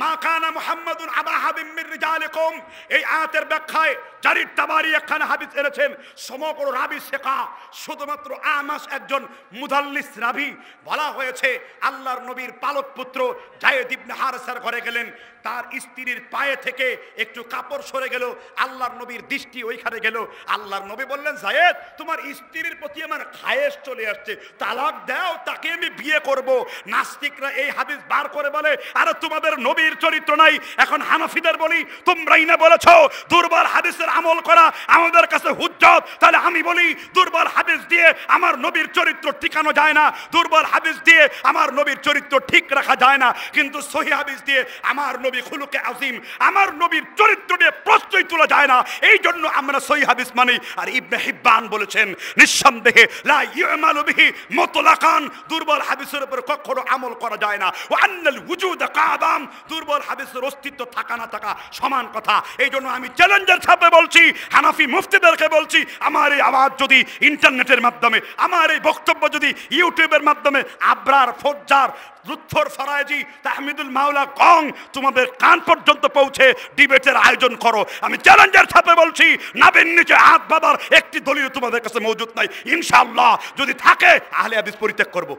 মা কানা মুহাম্মাদুন আবা হাবিম মির রিজালিকুম, এই আয়াতের ব্যাখ্যায় জারির তাবারি একখানা হাদিস এনেছেন, সমগ্র রাবি শেখা, শুধুমাত্র আমাস একজন মুদাল্লিস রাবি। বলা হয়েছে আল্লাহর নবীর পালক পুত্র যায়েদ ইবনে হারেসার ঘরে গেলেন, তার স্ত্রীর পায়ে থেকে একটু কাপড় সরে গেল, আল্লাহর নবীর দৃষ্টি ওইখানে গেল। আল্লাহর নবী বললেন, যায়েদ তোমার স্ত্রীর প্রতি আমার খায়েশ চলে আসছে, তালাক দাও, তাকে আমি বিয়ে করব। নাস্তিকরা এই হাদিস বার করে বলে, আরে তোমাদের নবীর চরিত্র নাই। এখন হানাফিদের বলি, তোমরাই না বলেছো দুর্বল হাদিসের আমল করা আমাদের কাছে হুজ্জত, তাহলে আমি বলি দুর্বল হাদিস দিয়ে আমার নবীর চরিত্র ঠিকানো যায় না, দুর্বল হাদিস দিয়ে আমার নবীর চরিত্র ঠিক রাখা যায় না, কিন্তু সহিহ হাদিস দিয়ে আমার নবী খুলুকে আযীম, আমার নবীর চরিত্র দিয়ে প্রশ্নই তোলা যায় না। এই জন্য আমরা সহিহ হাদিস মানি। আর ইবনে হিব্বান বলেছেন, নিঃসন্দেহে লা ইউমালু বিহি মুতলাকান, দুর্বল হাদিসের উপর কখনো আমল করা যায় না। ওয়া আন্নাল ওয়ুজুদ কাদাম, দুর্বল হাদিসের অস্তিত্ব থাকা না থাকা সমান কথা। এই জন্য আমি চ্যালেঞ্জের সাথে বলছি, হানাফি মুফতিদেরকে বলছি, আমার এই আওয়াজ যদি ইন্টারনেটের মাধ্যমে, আমার এই বক্তব্য যদি ইউটিউবের মাধ্যমে আবরার, ফজ্জার, লুৎফর ফরায়েজি, তাহমিদুল মাওলা গং তোমাদের কান পর্যন্ত পৌঁছে ডিবেটের আয়োজন করো, আমি চ্যালেঞ্জের সাথে বলছি, নাভির নিচে হাত বাঁধার একটি দলিল তোমাদের কাছে মজুদ নাই। ইনশাআল্লাহ যদি থাকে আহলে হাদিস পরিত্যাগ করব।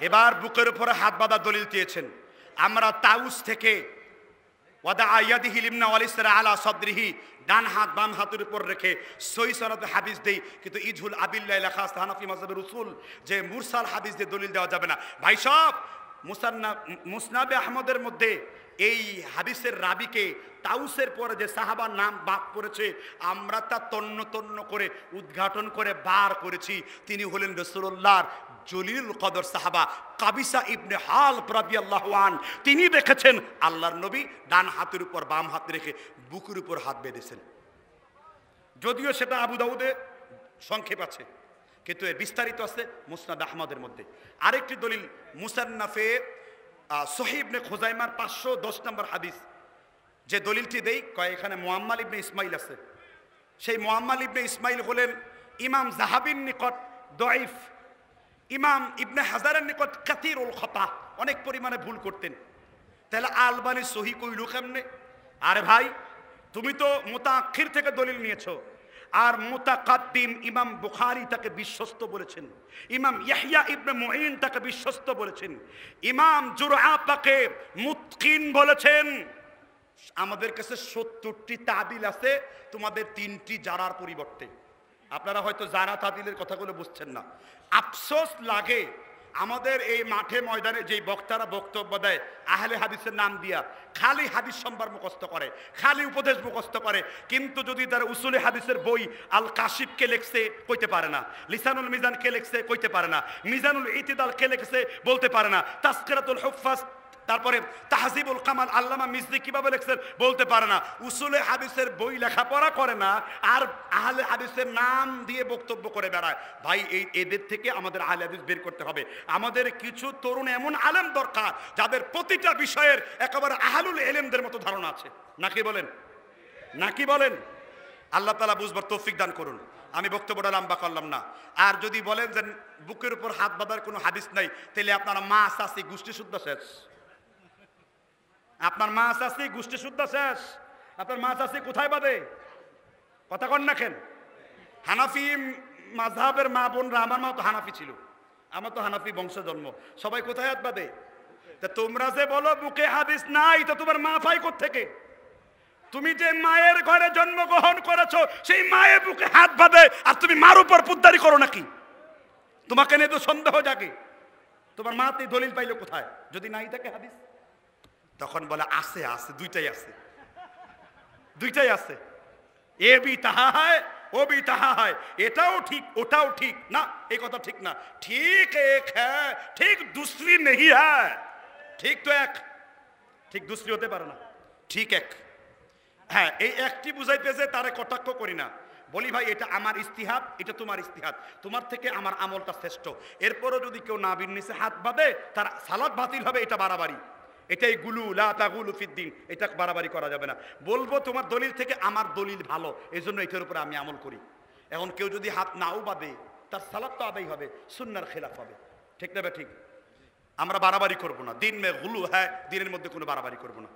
এবার বুকের উপরে হাত বাঁধা দলিল দিয়েছেন। আমরা তাউস থেকে ওয়াদা ইয়াদিহি লিমনা ওয়াল ইসরা আলা সাদরিহি, ডান হাত বাম হাতের উপর রেখে সহিহ সনদে হাদিস দেই, কিন্তু ইজহুল আবিল্লাহ লেখা আছে হানাফি মাযহাবের উসুল যে মুরসাল হাদিস দিয়ে দলিল দেওয়া যাবে না। ভাই সব মুসনাদে আহমদের মধ্যে এই হাদিসের রাবিকে তাউসের পরে যে সাহাবার নাম বাদ পড়েছে, আমরা তা তন্ন তন্ন করে উদ্ঘাটন করে বার করেছি। তিনি হলেন রাসূলুল্লাহর জলিল কদর সাহাবা কাবিসা ইবনে হাল রাদিয়াল্লাহু আন। তিনি দেখেছেন আল্লাহর নবী ডান হাতের উপর বাম হাত রেখে বুকের উপর হাত বেঁধেছেন। যদিও সেটা আবু দাউদে সংক্ষেপ আছে, কিন্তু এর বিস্তারিত আছে মুসনাদ আহমদের মধ্যে। আরেকটি দলিল মুসান্নাফে সহিহ ইবনে খুজাইমার 510 নম্বর হাদিস, যে দলিলটি দেই কয় এখানে মুআম্মাল ইবনে ইসমাইল আছে। সেই মুআম্মাল ইবনে ইসমাইল হলেন ইমাম যাহাবীর নিকট দঈফ, ইমাম ইবনে হাজারের নিকট কাসীরুল খাতা, অনেক পরিমাণে ভুল করতেন। তাহলে আলবানী সহিহ কইলু কেমনে? আরে ভাই, তুমি তো মুতাআখির থেকে দলিল নিয়েছো, আর মুতাকাদ্দিম ইমাম বুখারী তাকে বিশ্বস্ত বলেছেন, ইমাম ইয়াহইয়া ইবনে মুঈন তাকে বিশ্বস্ত বলেছেন, ইমাম জুরআ তাকে মুতকিন বলেছেন। আমাদের কাছে 70টি তাদিল আছে, তোমাদের 3টি জারার পরিবর্তে। আপনারা হয়তো জারা তাদিলের কথাগুলো বুঝছেন না। আফসোস লাগে আমাদের এই মাঠে ময়দানে যেই বক্তারা বক্তব্য দেয় আহলে হাদিসের নাম দিয়া, খালি হাদিস সম্ভার মুখস্থ করে, খালি উপদেশ মুখস্থ করে, কিন্তু যদি তারা উসুলে হাদিসের বই আল কাশিফকে লেখছে কইতে পারে না, লিসানুল মিজান কে লেখছে কইতে পারে না, মিজানুল ইতিদাল কে লেখছে বলতে পারে না, তাসকিরাতুল হুফাজ, তারপরে তাহজিবুল কামাল আল্লামা মিজদি কিভাবে লেখছেন বলতে পারে না। উসুলে হাদিসের বই লেখাপড়া করে না, আর আহলে হাদিসের নাম দিয়ে বক্তব্য করে বেড়ায়। ভাই, এদের থেকে আমাদের আহলে হাদিস বের করতে হবে। আমাদের কিছু তরুণ এমন আলেম দরকার যাদের প্রতিটা বিষয়ের একেবারে আহলুল ইলমদের মতো ধারণা আছে। নাকি বলেন? নাকি বলেন? আল্লাহ তাআলা বুঝবার তৌফিক দান করুন। আমি বক্তব্যটা লম্বা করলাম না। আর যদি বলেন যে বুকের উপর হাত বাঁধার কোনো হাদিস নাই, তাহলে আপনারা মা চাচি গোষ্ঠী শুদ্ধ শেষ। আপনার মা চাচি গোষ্ঠী শুদ্ধ শেষ। আপনার মা চাচি কোথায় বাঁধে? কথা কন না কেন? হানাফি মাযহাবের মা বোনরা, আমার মা তো হানাফি ছিল, আমার তো হানাফি বংশ জন্ম, সবাই কোথায় হাত বাঁধে? তা তোমরা যে বলো বুকে হাদিস নাই, তো তোমার মা পাই কোত্থেকে? তুমি যে মায়ের ঘরে জন্মগ্রহণ করেছো, সেই মায়ের বুকে হাত বাঁধে, আর তুমি মার উপর পুদ্দারি করো নাকি? তোমাকে নিয়ে তো সন্দেহ জাগে। তোমার মা তুই দলিল পাইলো কোথায় যদি নাই থাকে হাদিস? তখন বলে আছে, আছে, দুইটাই আছে, দুইটাই আছে। এ বি তাহা হয়, ও বি তাহা হয়, এটাও ঠিক ওটাও ঠিক না, এই কথা ঠিক না। ঠিক এক হ্যাঁ, ঠিক দুসরি নেই হ্যাঁ। ঠিক তো এক, ঠিক দুসরি হতে পারে না, ঠিক এক। হ্যাঁ, এই একটি বুঝাইতে যে তারে কটাক্ষ করি না, বলি ভাই এটা আমার ইস্তিহাদ, এটা তোমার ইস্তিহাদ, তোমার থেকে আমার আমলটা শ্রেষ্ঠ। এরপরও যদি কেউ নাবির নিচে হাত বাঁধে তার সালাত বাতিল হবে, এটা বাড়াবাড়ি, এটাই গুলু লা তাগুলু ফিদ্দিন, এটা বাড়াবাড়ি করা যাবে না। বলবো তোমার দলিল থেকে আমার দলিল ভালো, এই জন্য এটার উপরে আমি আমল করি। এখন কেউ যদি হাত নাও বাঁধে তার সালাত তো আদায় হবে, সুন্নাহর খেলাফ হবে। ঠিক না? ঠিক। আমরা বাড়াবাড়ি করবো না। দিন মে গুলু হ্যাঁ, দিনের মধ্যে কোনো বাড়াবাড়ি করবো না।